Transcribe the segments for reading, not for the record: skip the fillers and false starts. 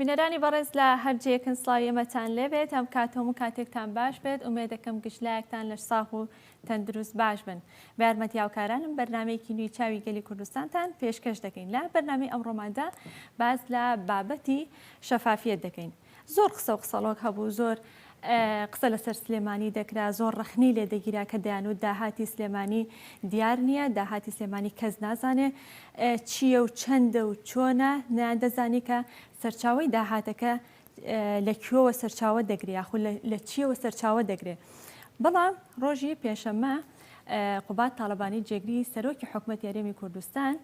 بینەرانی بەڕێز لە هەرجەیەکن سڵاویەمەتان لێبێت ئەم کاتۆم و کاتێکتان باش بێت ئومێدەکەم گشتلایەکتان لە ساغ و تەندروست باش بن. بە یارمەتی هاوکارانم بەرنامەیەکی نوێی چاوی گەلی کوردستانتان پێشکەش دەکەین. لە بەرنامەی ئەمڕۆماندا باز لە بابەتی شەفافیەت دەکەین. زۆر قسە و قسەڵۆک هەبوو، زۆر قسە لەسەر سلێمانی دەکرا، زۆر ڕەخنی لێ دەگیرا کە دەیانوت داهاتی سلێمانی دیار نییە، داهاتی سلێمانی کەس نازانێ چییە و چەندە و چۆنە، نەیاندەزانی کە سەرچاوەی داهاتەکە لەکوێوە سەرچاوە دەگرێت یاخود لە چیەوە سەرچاوە دەگرێت. بەڵام ڕۆژی پێشەممە قوبات تاالبانی جێگری سەرۆکی حکوومەتی هەرێمی کوردستان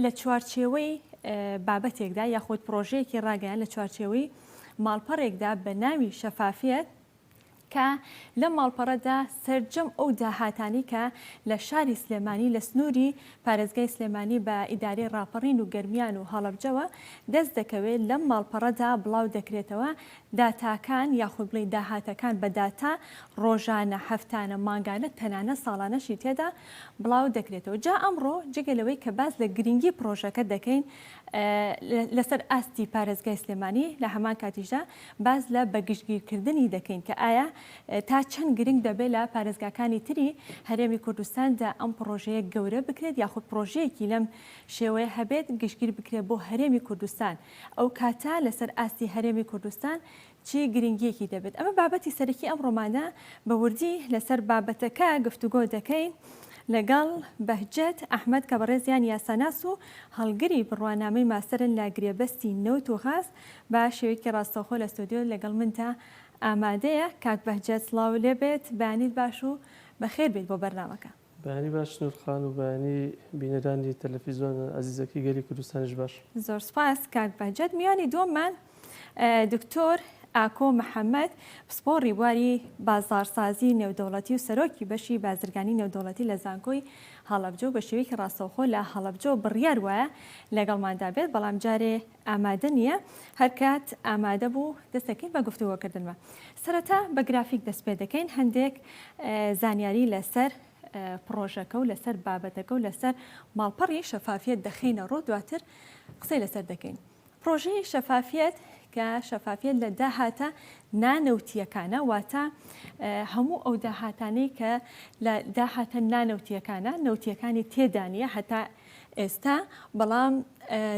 لە چوارچێوەی بابەتێکدا یاخود پرۆژەیەکی ڕاگەیان لە چوارچێوەی ماڵپەڕێکدا بە ناوی شەفافیەت کە لە ماڵپەڕەدا سەرجەم ئەو داهاتانی کە لە شاری سلێمانی لە سنووری پارێزگای سلێمانی بە ئیدارەی ڕاپەڕین و گەرمیان و هەڵەبجەوە دەست دەکەوێت لەم ماڵپەڕەدا بڵاو دەکرێتەوە داتاکان یاخود بڵێ داهاتەکان بە داتا ڕۆژانە هەفتانە مانگانە تەنانە ساڵانەشی تێدا بڵاو دەکرێتەوە. جا ئەمڕۆ جگەلەوەی کە باز لە گرنگی پرۆژەکە دەکەین لەسەر ئاستی پارێزگای سلێمانی لە هەمان کاتیشدا باز لە بەگشتگیرکردنی دەکەین کە ئایا تا چەند گرنگ دەبێت لە پارێزگاکانی تری هەرێمی کوردستاندا ئەم پرۆژەیە گەورە بکرێت یاخود پرۆژەیەکی لەم شێوەیە هەبێت گشتگیر بکرێت بۆ هەرێمی کوردستان ئەو کاتا لەسەر ئاستی هەرێمی کوردستان چی گرنگیەکی دەبێت. ئەمە بابەتی سەرەکی ئەم ڕۆمانە بە وردی لەسەر بابەتەکە گفتوگۆ دەکەین لەگەڵ بەهجەت ئەحمەد کە بەڕێزیان یاساناس و هەڵگری بڕوانامەی ماستەرن لە گرێبەستی نەوت و غاز بە شێوەیەکی ڕاستەوخۆ لە ستۆدیۆ لەگەڵ منتا ئامادەیە. کاک بەهجەت سڵاو لێبێت، بەیانیت باش و بەخێر بێت بۆ بەرنامەکە. بەیانی باش نورخان و بەیانی بینەرانی تەلەڤیزیۆن عەزیزەکەی گەلی کوردستانیش باش. زۆر سپاس کاک بەهجەت. میوانی دووەممان دکتۆر ئاکۆ محەممەد پسپۆڕی بواری بازارسازی نێودەوڵەتی و سەرۆکی بەشی بازرگانی نێودەوڵەتی لە زانکۆی هەڵەبجە و بە شێوەیەکی ڕاستەوخۆ لە هەڵەبجە و بڕیار وایە لەگەڵماندا بێت، بەڵام جارێ ئامادە نییە. هەرکات ئامادە بوو دەستەکەین بە گفتوگۆکردنمە. سەرەتا بە گرافیک دەست پێ دەکەین، هەندێک زانیاری لەسەر پرۆژەکە و لەسەر بابەتەکە و لەسەر ماڵپەڕی شەفافیەت دەخینە ڕۆ، دواتر قسەی لەسەر دەکەین. پرۆژەی شەفافیەت کە شەفافیەت لە داهاتە نانەوتیەکانە، واتە هەموو ئەو داهاتانەی کە لە داهاتە نانەوتیەکانە نەوتیەکانی تێدانە هەتا ئێستا، بەڵام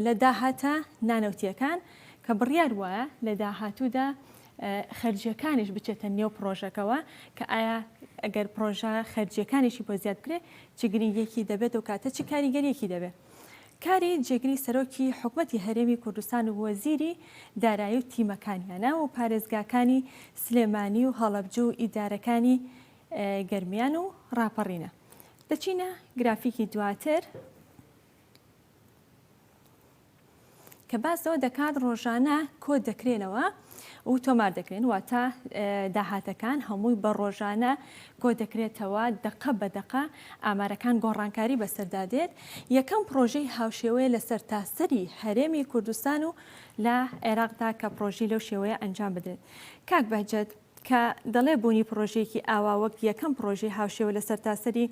لە داهاتە نانەوتیەکان کە بڕیار وایە لە داهاتوودا خەرجیەکانیش بچێتە نێو پرۆژەکەەوە کە ئایا ئەگەر پرۆژە خەرجیەکانیشی بۆ زیاد بکرێت چ گرنگیەکی دەبێت و کاتە چ کاریگەریەکی دەبێت. کاری جێگری سەرۆکی حکوومەتی هەرێمی کوردستان و وەزیری دارایی و تیمەکانیانە و پارێزگاکانی سلێمانی و هەڵەبجە و ئیدارەکانی گەرمیان و ڕاپەڕینە. دەچینە گرافیکی دواتر کە باسەوە دەکات ڕۆژانە کۆ دەکرێنەوە و تۆمار دەکرێن، واتە داهاتەکان هەمووی بە ڕۆژانە کۆ دەکرێتەوە، دقە بە دقە ئامارەکان گۆڕانکاری بەسەردادێت. یەکەم پرۆژەی هاوشێوەیە لە سەرتاسەری هەرێمی کوردستان و لە عێراقدا کە پرۆژی لەو شێوەیە ئەنجام بدرێت. کاک بەهجەت کە دەڵێ بوونی پرۆژەیەکی ئاوا وەک یەکەم پرۆژەی هاوشێوە لە سەرتاسەری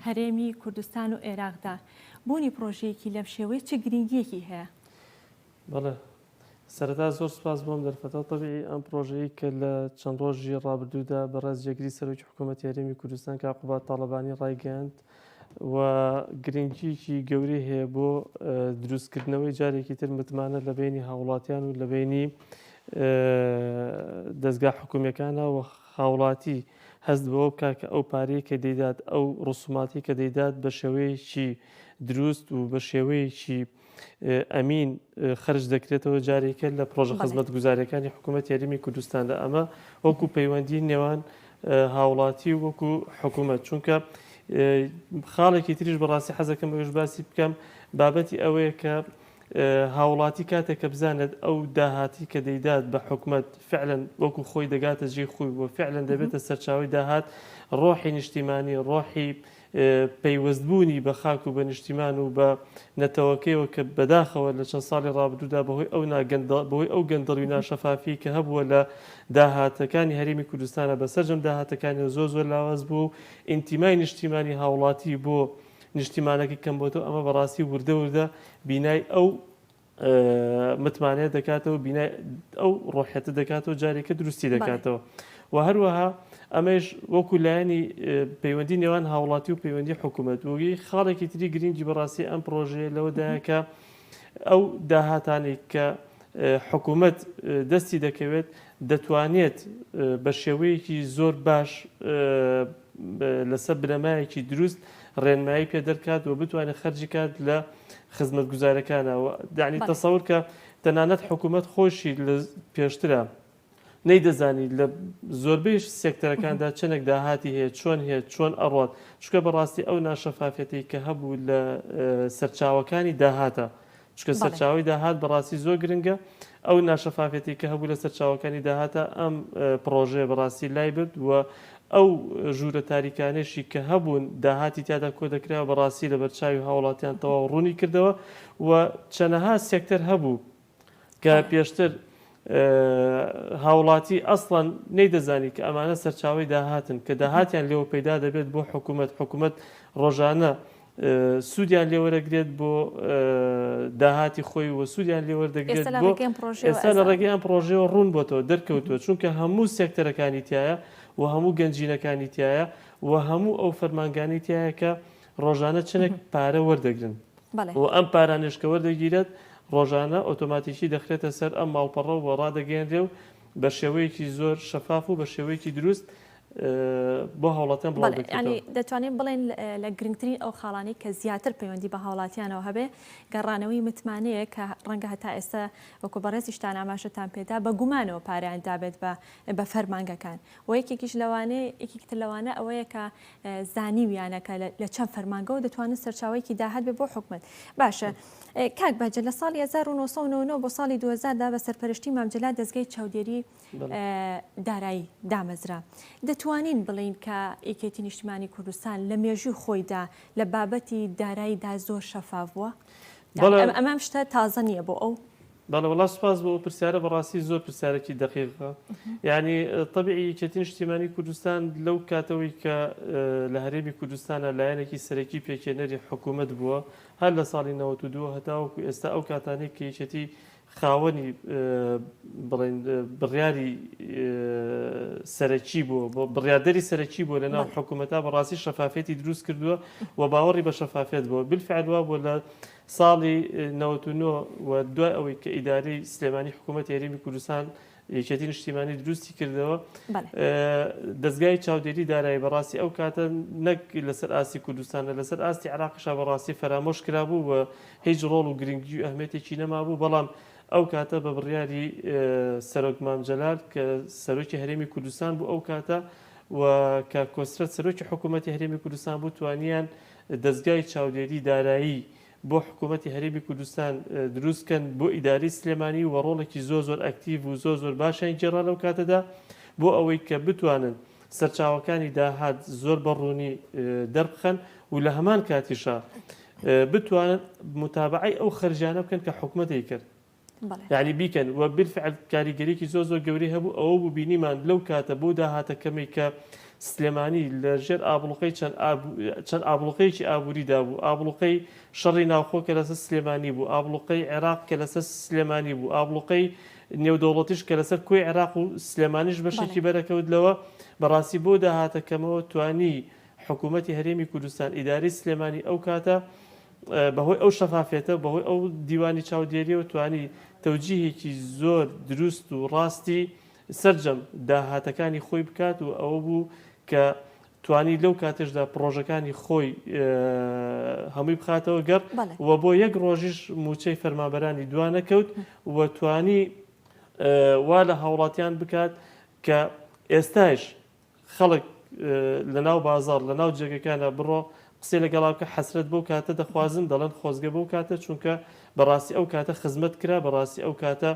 هەرێمی کوردستان و عێراقدا، بوونی پرۆژەیەکی لەم شێوەیە چه گرنگیەکی هەیە؟ بەڵێ، سەرەتا زۆر سپاس بۆم دەرفەتەوە. طبیعی ئەم پرۆژەیە کە لە چەند ڕۆژی ڕابردوودا بەڕێز جێگری سەرۆکی حکوومەتی هەرێمی کوردستان کە قوبات تاالبانی ڕایگەاند و گرنگییەکی گەورەی هەیە بۆ دروستکردنەوەی جارێکی تر متمانە لە بینی هاوڵاتیان و لە بینی دەستگا حکوومیەکانە و هاوڵاتی هەست بەوە بکات کە ئەو پارەیە کە دەیدات، ئەو ڕسوماتی کە دەیدات بە شێوەیەکی دروست و بە شێوەیەکی ئەمین خرج دەکرێتەوە جارێکە لە پرۆژە خزمەت گوزاریەکانی حکوومەتی هەرێمی کوردستاندا. ئەمە وەکو پەیوەندی نێوان هاوڵاتی و وەکو حکوومەت، چونکە خاڵێکی تریش بەڕاستی حەزەکەم ئەوش باسی بکەم بابەتی ئەوەیە کە هاوڵاتی کاتێک کە بزانێت ئەو داهاتی کە دەیدات بە حکوومەت فعلەن وەکو خۆی دەگاتە جێی خۆی و فعلەن دەبێتە سەرچاوی داهات، ڕۆحی نیشتیمانی، ڕۆحی پەیوەستبوونی بە خاک و بە نیشتیمان و بە نەتەوەکەیەوە کە بەداخەوە لە چەند ساڵی ڕابردوودا بەهۆی ئەو گەندەڵی ناشەفافی کە هەبووە لە داهاتەکانی هەرێمی کوردستانە بەسەرجەم داهاتەکانی زۆر لاواز بوو، ئینتیمای نیشتیمانی هاوڵاتی بۆ نیشتیمانەکەی کەم بۆتەوە. ئەمە بەڕاستی وردە بینای ئەو متمانێت دەکاتەوە بینای ئەو ڕۆحەتە دەکاتەوە جارێکە دروستی دەکاتەوە و هەروەها ئەمەش وەکو لایەنی پەیوەندی نێوان هاوڵاتی و پەیوەندی حکوومەت وگەی خاڵێکی تری گرنگی بەڕاستی ئەم پرۆژەیە لەوەدایە کە ئەو داهاتانی کە حکوومەت دەستی دەکەوێت دەتوانێت بە شێوەیەکی زۆر باش لەسەر بنەمایەکی دروست ڕێنمایی پێ دەرکات و بتوانێت خەرجی کات لە خزمەتگوزارەکانەوە دانی تەسەور کە تەنانەت حکوومەت خۆشی لە پێشترە نەیدەزانی لە زۆربەی سێکتەرەکاندا چەندێک داهاتی هەیە چۆن هەیە چۆن ئەڕۆت چکە بەڕاستی ئەو ناشەفافەتی کە هەبوو لە سەرچاوەکانی داهاتە چکە سەرچاوی داهات بەڕاستی زۆر گرنگە ئەو ناشەفافەتی کە هەبوو لە سەرچاوەکانی داهاتە ئەم پرۆژێ بەڕاستی لای برد و ئەو ژوورە تاریکانێشی کە هەبوون داهاتی تیادا کۆ دەکرا بەڕاستی لە بەرچاوی هاوڵاتیان تەواو ڕوونی کردەوە و چەنەها سێکتەر هەبوو کە پێشتر هاوڵاتی ئەسڵەن نەیدەزانی کە ئەمانە سەرچاوی داهاتن کە داهاتیان لێوە پەیدا دەبێت بۆ حکوومەت ڕۆژانە سوودیان لێوەرەگرێت بۆ داهاتی خۆی و سوودیان لێوەردەگرێت بۆ ئێستا لە ڕێگەیان پرۆژەوە ڕوون بۆتەوە دەرکەوتووە چونکە هەموو سێکتەرەکانی تایە و هەموو گەنجینەکانی تایە و هەموو ئەو فەرمانگانی تایە کە ڕۆژانە چنێک پارە وەردەگرن و ئەم پارانشکە وەردەگیرێت ڕۆژانە ئۆتۆماتیکی دەخرێتە سەر ئەم ماڵپەڕە و ڕادەگەێنرێ و بە شێوەیەکی زۆر شەفاف و بە شێوەیەکی دروست بۆ هاوڵاتیان بڵاو دەکرێتەوە. ینی دەتوانین بڵێن لە گرنگترین ئەو خاڵانی کە زیاتر پەیوەندی بە هاوڵاتیانەوە هەبێ گەڕانەوەی متمانەیە کە ڕەنگە هەتا ئێستا وەکو بەڕێزیشتان ئاماژەتان پێدا بە گومانەوە پارەیان دابێت بە فەرمانگەکان و یەکێکیش لەوانێ یەکێکتر لەوانە ئەوەیە کە زانیویانەکە لە چەند فەرمانگە و دەتوانن سەرچاوەیەکی داهات بێ بۆ حکومەت. باشە کاک بەجە لە ساڵی 1999 بۆ ساڵی 2000دا بە سەرپەرشتی مامجلات دەستگای چاودێری دارایی دامەزرا. دەتوانین بڵین کە ئیکێتی نیشتیمانی کوردستان لە مێژووی خۆیدا لە بابەتی داراییدا زۆر شەفاف بووە؟ ئەمەم شتە تازە نییە بۆ ئەو؟ بەڵێ وڵات سوپاس بۆ پرسیارە بەڕاستی زۆر پرسیارێکی دقیقە. یعنی طبیعی یەکێتی نیشتیمانی کوردستان لەو کاتەوەی کە لە هەرێمی کوردستانە لایەنێکی سەرەکی پێکێنەری حکوومەت بووە هەر لە ساڵی 92 هەتاوەکو ئێستا ئەو کاتانەی کە یەکێتی خاوەنی بڵێن بڕیاری سەرەکی بووە بڕیاردەری سەرەکی بووە لە ناو حکوومەتە بەڕاستی شەفافێتی دروست کردووە و باوەڕی بە شەفافێت بووە بالفعل وا بووە لە ساڵی 99 و دوای ئەوەی کە ئیدارەی سلێمانی حکوومەت هەرێمی کوردستان یەکێتی نیشتیمانی دروستی کردەوە دەستگای چاودێری دارایی بەڕاستی ئەو کاتە نەک لەسەر ئاستی کوردستانە لەسەر ئاستی عراقیشا بەڕاستی فەرامۆش کرابوو و هیچ ڕۆڵ و گرنگی و ئەهمێتێکی نەمابوو بەڵام ئەو کاتە بە بڕیاری سەرۆک مامجەلال کە سەرۆکی هەرێمی کوردستان بوو ئەو کاتە و کە کۆسرەت سەرۆکی حکوومەتی هەرێمی کوردستان بوو توانیان دەستگای چاودێری دارایی بۆ حکوومەتی هەرێمی کوردستان دروستکەن بۆ ئیداری سلێمانی و ڕۆڵێکی زۆر ئەکتیڤ و زۆر باشیان گێڕا لەو کاتەدا بۆ ئەوەی کە بتوانن سەرچاوەکانی داهات زۆر بەڕوونی دەربخەن و لە هەمان کاتیشا بتوانن متابعی ئەو خەرجانە بکەن کە حکوومەتی کرد. یعنی بیکەن و بالفعل کاریگەریکی زۆر گەورەی هەبوو ئەوە بوو بینیمان لەو کاتە بۆ داهاتەکەمەی کە سلێمانی لە ژێر ئابڵوقەی چەند ئابڵوقەیەکی ئابووریدا بوو ئابڵوقەی شەڕی ناوخۆ کە لەسەر سلێمانی بوو ئابڵوقەی عێراق کە لەسەر سلێمانی بوو ئابڵوقەی نێودەوڵەتیش کە لەسەر کۆی عێراق و سلێمانیش بەشێکی بەرەکەوت لەوە بەڕاستی بۆ داهاتەکەمەوە توانی حکوومەتی هەرێمی کوردستان ئیداری سلێمانی ئەو کاتە بەهۆی ئەو شەفافێتە بەهۆی ئەو دیوانی چاودێریەوە توانی تەوجیهێکی زۆر دروست و ڕاستی سەرجەم داهاتەکانی خۆی بکات و ئەوە بوو کە توانی لەو کاتێشدا پرۆژەکانی خۆی هەمووی بخاتەوە گەڕ و بۆ یەک ڕۆژیش موچەی فەرمانبەرانی دوانەکەوت و توانی وا لە هاوڵاتیان بکات کە ئێستاش خەڵک لە ناو بازار لە ناو جێگەکانە بڕۆ قسەی لەگەڵا بکە حەسرەت بەو کاتە دەخوازن دەڵێن خۆزگە بەو کاتە چونکە بەڕاستی ئەو کاتە خزمەت کرا بەڕاستی ئەو کاتە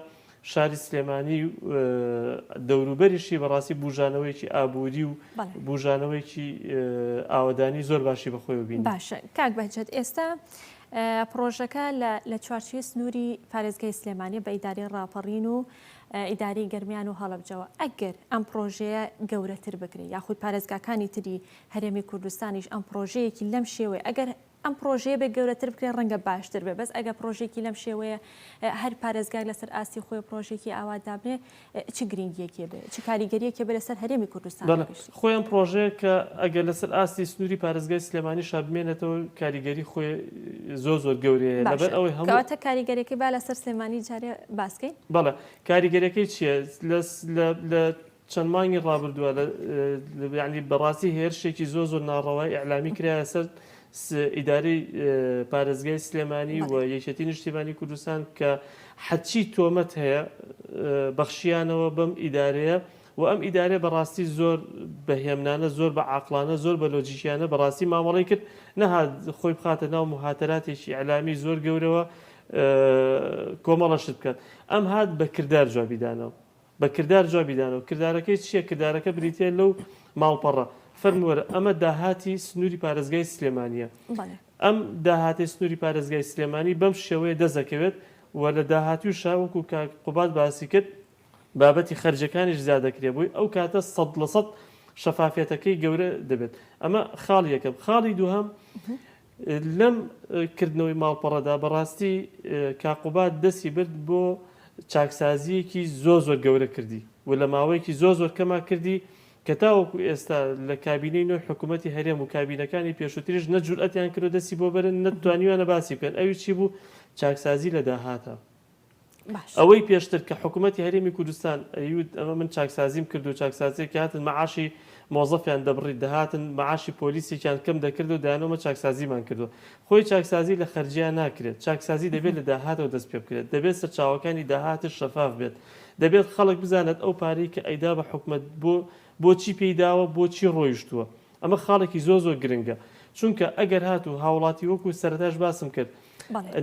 شاری سلێمانی دەوروبەریشی بەڕاستی بوژانەوەیکی ئابووری و بوژانەوەیکی ئاوەدانی زۆر باشی بەخۆی ببین. باشە کاک بەهجەت ئێستا پرۆژەکە لە چوارچوێ سنووری پارێزگای سلێمانی بە ئیداری ڕاپەڕین و ئیداری گەرمیان و هەڵەبجەوە ئەگەر ئەم پرۆژەیە گەورەتر بکرێت یاخود پارێزگاکانی تری هەرێمی کوردستانیش ئەم پرۆژەیەکی لەم شێوەیە ئەگەر ئەم پرۆژەیە بە گەورەتر بکرێن ڕەنگە باشتر بێ بەس ئەگە پرۆژێکی لەم شێوەیە هەر پارێزگار لەسەر ئاستی خۆی پرۆژێکی ئاوادابنێ چ گرنگیەکێ بێ چ کاریگەریەکێ بێ لەسەر هەرێمی کوردستان خۆیان پرۆژەیە کە ئەگەر لەسەر ئاستی سنووری پارێزگای سلێمانی شابمێنێتەوە کاریگەری خۆی زۆر گەورەیە لەبەر ئەوەی هەمووتە کاریگەرێکی با لەسەر سلێمانی جارێ باسکەین بەڵێ کاریگەریەکەی چییە لە چەند مانگی ڕابردووە ینی بەڕاستی هێرشێکی زۆر ناڕەوای ئەعلامی کرایە سەر ئیدارەی پارێزگای سلێمانی و یەکێتی نیشتیمانی کوردستان کە حەچی تۆمەت هەیە بەخشیانەوە بەم ئیدارەیە و ئەم ئیدارەیە بەڕاستی زۆر بەهێمنانە زۆر بە عاقلانە زۆر بە لۆجیکیانە بەڕاستی مامەڵی کرد نەهات خۆی بخاتە ناو مهاتەراتێکی ئەعلامی زۆر گەورەوە کۆمەڵەشت بکات ئەم هات بە کردار جوابیدانەوە بە کردار جوابیدانەوە کردارەکەی چییە کردارەکە بریتە لەو ماڵپەڕە فەرمووەرە ئەمە داهاتی سنووری پارێزگای سلێمانیە ئەم داهاتی سنووری پارێزگای سلێمانی بەم شێوەیە دەزەکەوێت و لە داهاتی و شاوەکو قوبات باسی کرد بابەتی خەرجەکانیش زیادەکرێ بووی ئەو کاتە 100% شەفافیەتەکەی گەورە دەبێت ئەمە خاڵی یەکەم خاڵی دووهەم لەم کردنەوەی ماڵپەڕەدا بەڕاستی کاقوبات دەستی برد بۆ چاکسازیەکی زۆر گەورە کردی و لە ماوەیەکی زۆر کەما کردی کە تاوەکو ئێستا لە کابینەی نوێ حکوومەتی هەرێم و کابینەکانی پێشووتریش نەجورئەتیان کردو دەستی بۆ بەرن نەتوانیوانە باسی بکەن ئەوی چی بوو چاکسازی لە داهاتە ئەوەی پێشتر کە حکوومەتی هەرێمی کوردستان ئەیود ئەمە من چاکسازیم کرد و چاکسازیەکە هاتن مەعاشی مۆزەفیان دەبڕی دەهاتن مەعاشی پۆلیسێکیان کەم دەکرد و دایانەوە چاکسازیمان کردو خۆی چاکسازی لە خەرجیان ناکرێت چاکسازی دەبێت لە داهاتەوە دەست پێ بکرێت دەبێت سەرچاوەکانی داهاتش شەفاف بێت دەبێت خەڵک بزانێت ئەو پارەی کە ئەیدا بە حکوومەت بۆچی پێیداوە بۆچی ڕۆیشتووە ئەمە خاڵێکی زۆر گرنگە چونکە ئەگەر هات و هاوڵاتی وەکو سەرەتاش باسم کرد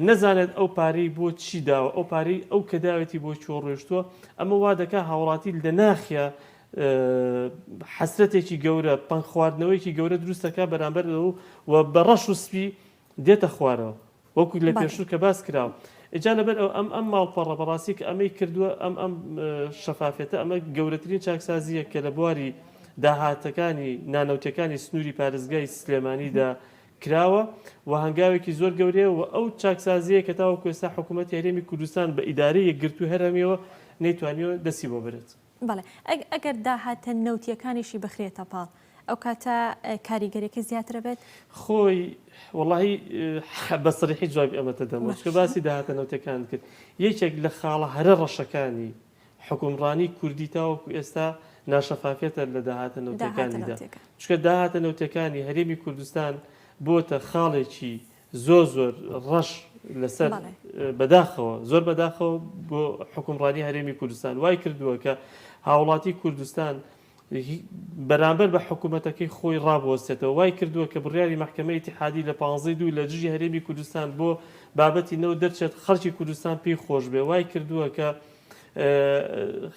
نەزانێت ئەو پارەی بۆ چی داوە ئەو پارەی ئەو کە داوێتی بۆ چۆ ڕۆیشتووە ئەمە وا دەکا هاوڵاتی لە ناخیا حەسرەتێکی گەورە پەن خواردنەوەیکی گەورە دروستەکە بەرامبەر و بەڕەش و سپی دێتە خوارەوە وەکو لە پێشوو کە باس کراوە ئەجا لەبەر ئەم ماڵپەڕە بەڕاستی کە ئەمەی کردووە ئەم شەفافێتە ئەمە گەورەترین چاکسازیە کە لە بواری داهاتەکانی نانەوتەکانی سنووری پارێزگای سلێمانیدا کراوە و هەنگاوێکی زۆر گەورەیە و ئەو چاکسازیە کە تاوەکو ئێستا حکوومەتی هەرێمی کوردستان بە ئیدارەی یەکگرتوو هەرێمیەوە نەیتوانیوە دەستی بۆ بێت بەڵێ ئەگەر داهاتە نەوتیەکانیشی بخرێتە پاڵ ئەو کاتە کاریگەریەکە زیاترە بێت خۆی وڵی بەسەریحی جوابی ئەمەتە دەمەوە کە باسی داهاتە نەوتەکان کرد یەکێک لە خاڵە هەرە ڕەشەکانی حکومڕانی کوردی تاوەکو ئێستا ناشەفافێتە لە داهاتە نەوتەکانیدا چکە داهاتە نەوتەکانی هەرێمی کوردستان بۆتە خاڵێکی زۆر ڕەش لەسەر بەداخەوە زۆر بەداخەوە بۆ حکومڕانی هەرێمی کوردستان وای کردووە کە هاوڵاتی کوردستان بەرامبەر بە حکوومەتەکەی خۆی ڕابوەستێتەوە وای کردووە کە بڕیاری مەحکەمەی ئیتیحادی لە 15 لە دژی هەرێمی کوردستان بۆ بابەتی نەوت دەرچێت خەڵکی کوردستان پێی خۆش بێ وای کردووە کە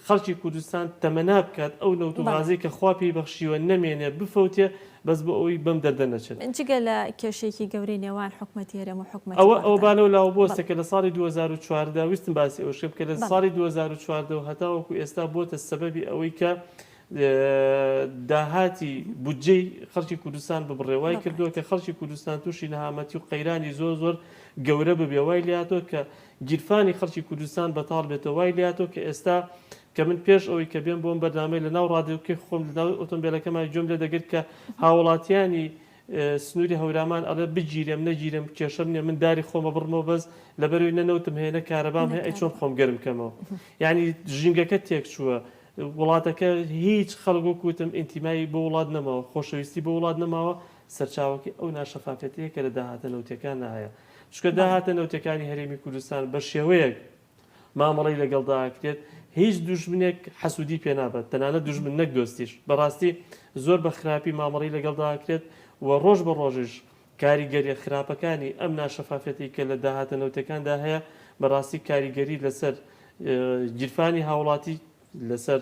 خەڵکی کوردستان تەمەنا بکات ئەو نەوت و غازەی کە خوا پێی بەخشیوە نەمێنێ بفەوتێ بەس بۆ ئەوی بەم دەردە نەچێت جگە لە کێشێکی گەورەی نێوان حکوومەتی هەرێم و حکوومەت ئەوە بانەوە لاوە بۆستە کە لە ساڵی 2014 ویستم باسی ئەو شێ بکە لە ساڵی 2014 هەتاوەکو ئێستا بۆتە سەبەبی ئەوەی کە داهاتی بودجەی خەڵکی کوردستان ببڕێوای کردووە کە خەڵکی کوردستان تووشی نەهامەتی و قەیرانی زۆر گەورە ببێ وای لاتۆ کە گیرفانی خەڵکی کوردستان بەتاڵ بێتەوە وای لاتۆ کە ئێستا کە من پێش ئەوەی کە بێن بۆم بەرنامەی لە ناو ڕادیۆکەی خۆم لە ناو ئۆتۆمبیلەکەمان جۆم لێ دەگرت کە هاوڵاتیانی سنووری هەورامان ئەڵێ بگیرم نەگیرم کێشەم نیە من داری خۆمە بڕمەوە بەس لەبەروی نەنەوتم هێنە کارەبام هەیە ئەی چۆن خۆم گەرم کەمەوە یعنی ژینگەکە تێک چووە وڵاتەکە هیچ خەڵک وکوتم ئینتیمایی بۆ وڵات نەماوە خۆشەویستی بۆ وڵات نەماوە سەرچاوەکی ئەو ناشەفافەتەیە کە لە داهاتە نەوتەکان نایە چکە داهاتە نەوتەکانی هەرێمی کوردستان بە شێوەیەک مامەڵی لەگەڵداکرێت هیچ دوژمنێک حەسوودی پێ نابێت تەنانەت دوژمن نەک دۆستیش بەڕاستی زۆر بە خراپی مامەڵی لەگەڵداکرێت و ڕۆژ بە ڕۆژش کاریگەری خراپەکانی ئەم ناشەفافەتی کە لە داهاتە نەوتەکاندا هەیە بەڕاستی کاریگەری لەسەر گیرفانی هاوڵاتی لەسەر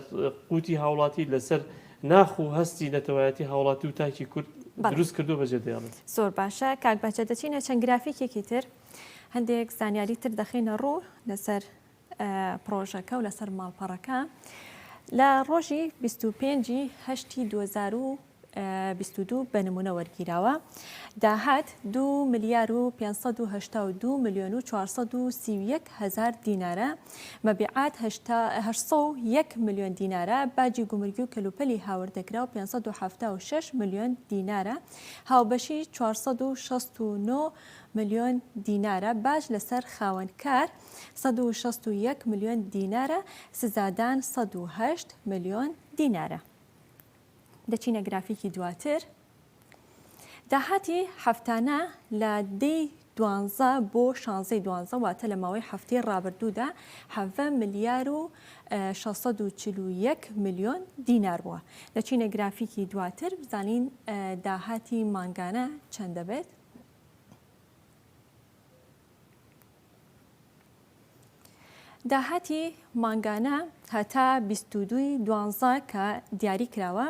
قوتی هاوڵاتی لەسەر ناخ و هەستی نەتەوایەتی هاوڵاتی و تاکی کورد دروست کردو بەجێ دەیاڵێت زۆر باشە کاک بەچە دەچینە چەند گرافیکێکی تر هەندێک زانیاری تر دەخینە ڕوو لەسەر پرۆژەکە و لەسەر ماڵپەڕەکە لە ڕۆژی 25 هەشتی 2023 22 بە نمونە وەرگیراوە داهات 2 ملیار و 582 میلیۆن و 431 هزار دینارە مەبیعات 801 میلیۆن دینارە باجی گومرگی و کەلوپەلی هاوردەکرا و 576 میلیۆن دینارە هاوبەشی 469 میلیۆن دینارە باش لەسەر خاوەنکار 161 میلیۆن دینارە سزادان 108 میلیۆن دینارە. دەچینە گرافیکی دواتر داهاتی هەفتانە لە دەی 12 بۆ 16 12 واتە لە ماوەی هەفتەی ڕابردوودا 7 ملیار و 641 میلیۆن دینار بووە. دەچینە گرافیکی دواتر بزانین داهاتی مانگانە چەند دەبێت. داهاتی مانگانە هەتا 22 کە دیاری کراوە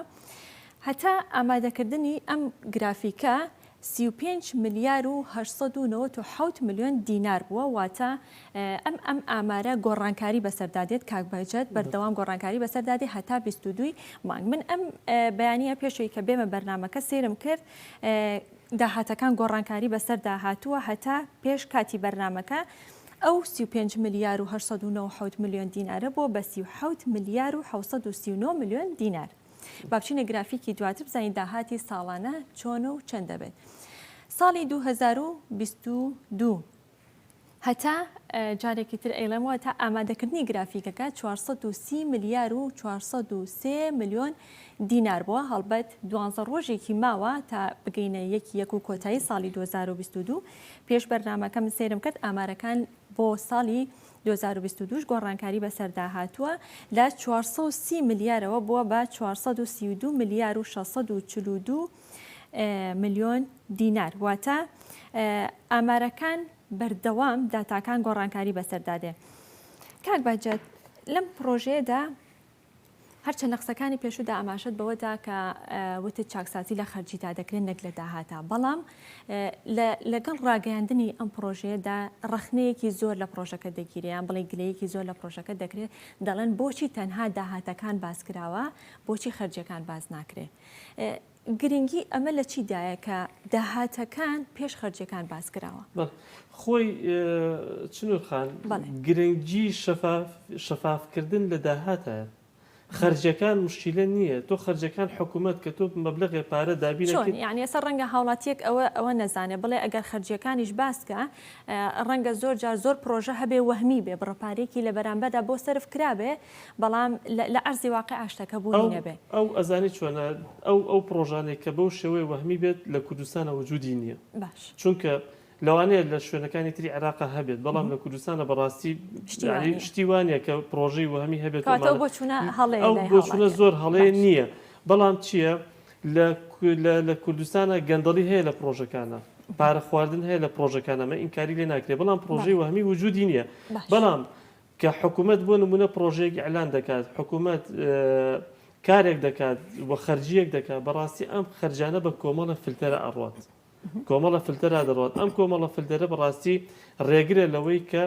هەتا ئامادەکردنی ئەم گرافیکە 35 ملیار و 897 میلیۆن دینار بووە واتە ئەم ئامارە گۆڕانکاری بەسەردادێت کاک بەهجەت بەردەوام گۆڕانکاری بەسەردادێت هەتا 22 مانگ. من ئەم بەیانیە پێشەوەی کە بێمە بەرنامەکە سێرم کرد داهاتەکان گۆڕانکاری بەسەردا هاتووە هەتا پێش کاتی بەرنامەکە ئەو 35 ملیار و 897 میلیۆن دینارە بۆ بە 37 ملیار و 739 میلیۆن دینار. با بچینە گرافیکی دواتر بزانین داهاتی ساڵانە چۆن و چەند دەبێت. ساڵی 2022 هەتا جارێکی تر ئەیڵێمەوە تا ئامادەکردنی گرافیکەکە 430 ملیار و 403 میلیۆن دینار بووە هەڵبەت 12 ڕۆژێکی ماوە تا بگەینە یەک و کۆتایی ساڵی 2022 پێش بەرنامەکە من سێرم کرد ئامارەکان بۆ ساڵی 2022 گۆڕانکاری بەسەردا هاتووە لە 430 ملیارەوە بووە بە 432 ملیار و 642 میلیۆن دینار واتە ئامارەکان بەردەوام داتاکان گۆڕانکاری بەسەردادێ. کاک بەهجەت لەم پرۆژەیەدا هەرچەند لە قسەکانی پێشودا ئاماژەت بەوەدا کە وتت چاکسازی لە خەرجیدا دەکرێت نەک لە داهاتە بەڵام لەگەڵ ڕاگەیاندنی ئەم پرۆژەیەدا ڕخنەیەکی زۆر لە پرۆژەکە دەگیریان بڵێ گلەیەکی زۆر لە پرۆژەکە دەکرێت دەڵێن بۆچی تەنها داهاتەکان باس کراوە بۆچی خەرجەکان باز ناکرێت. گرنگی ئەمە لە چیدایە کە داهاتەکان پێش خەرجەکان باس کراوە؟ خۆی چنوورخان گرنگی شەفافکردن لە داهاتە. خەرجەکان مشکلە نییە تۆ خەرجەکان حکوومەت کە تۆ مەبلغی پارە دابینێت یعنی ئێستا ڕەنگە هاوڵاتیەک ئەوە نەزانێت بڵێ ئەگەر خەرجەکانیش باسکە ڕەنگە زۆر جار زۆر پرۆژە هەبێ وەهمی بێ بڕەپارێکی لە بەرامبەردا بۆ سرف کرابێ بەڵام لە ئەرزی واقع ئاشتەکە بوونی نەبێ. ئەو ئەزانی چۆنە ئەو پرۆژانێک کە بەو شێوەیە وەهمی بێت لە کوردستانە وجودی نییە. باش چونکە لەوانەیە لە شوێنەکانی تری عێراقا هەبێت بەڵام لە کوردستانە بەڕاستی شتی وانە کە پرۆژەی وەهمی هەبێت بۆ چونە زۆر هەڵەیە نییە. بەڵام چییە لە کوردستانە گەندەڵی هەیە لە پرۆژەکانە پارە خواردن هەیە لە پرۆژەکانەمە ئینکاری لێ ناکرێت بەڵام پرۆژەی وەهمی وجودی نییە. بەڵام کە حکوومەت بۆ نمونە پرۆژەیەک ئەعلان دەکات حکوومەت کارێک دەکات وە خەرجیەک دەکات بەڕاستی ئەم خەرجانە بە کۆمەڵە فلتەرە ئەڕوات کۆمەڵە فلتەرا دەڕات ئەم کۆمەڵە فلتەرە بەڕاستی ڕێگرە لەوەی کە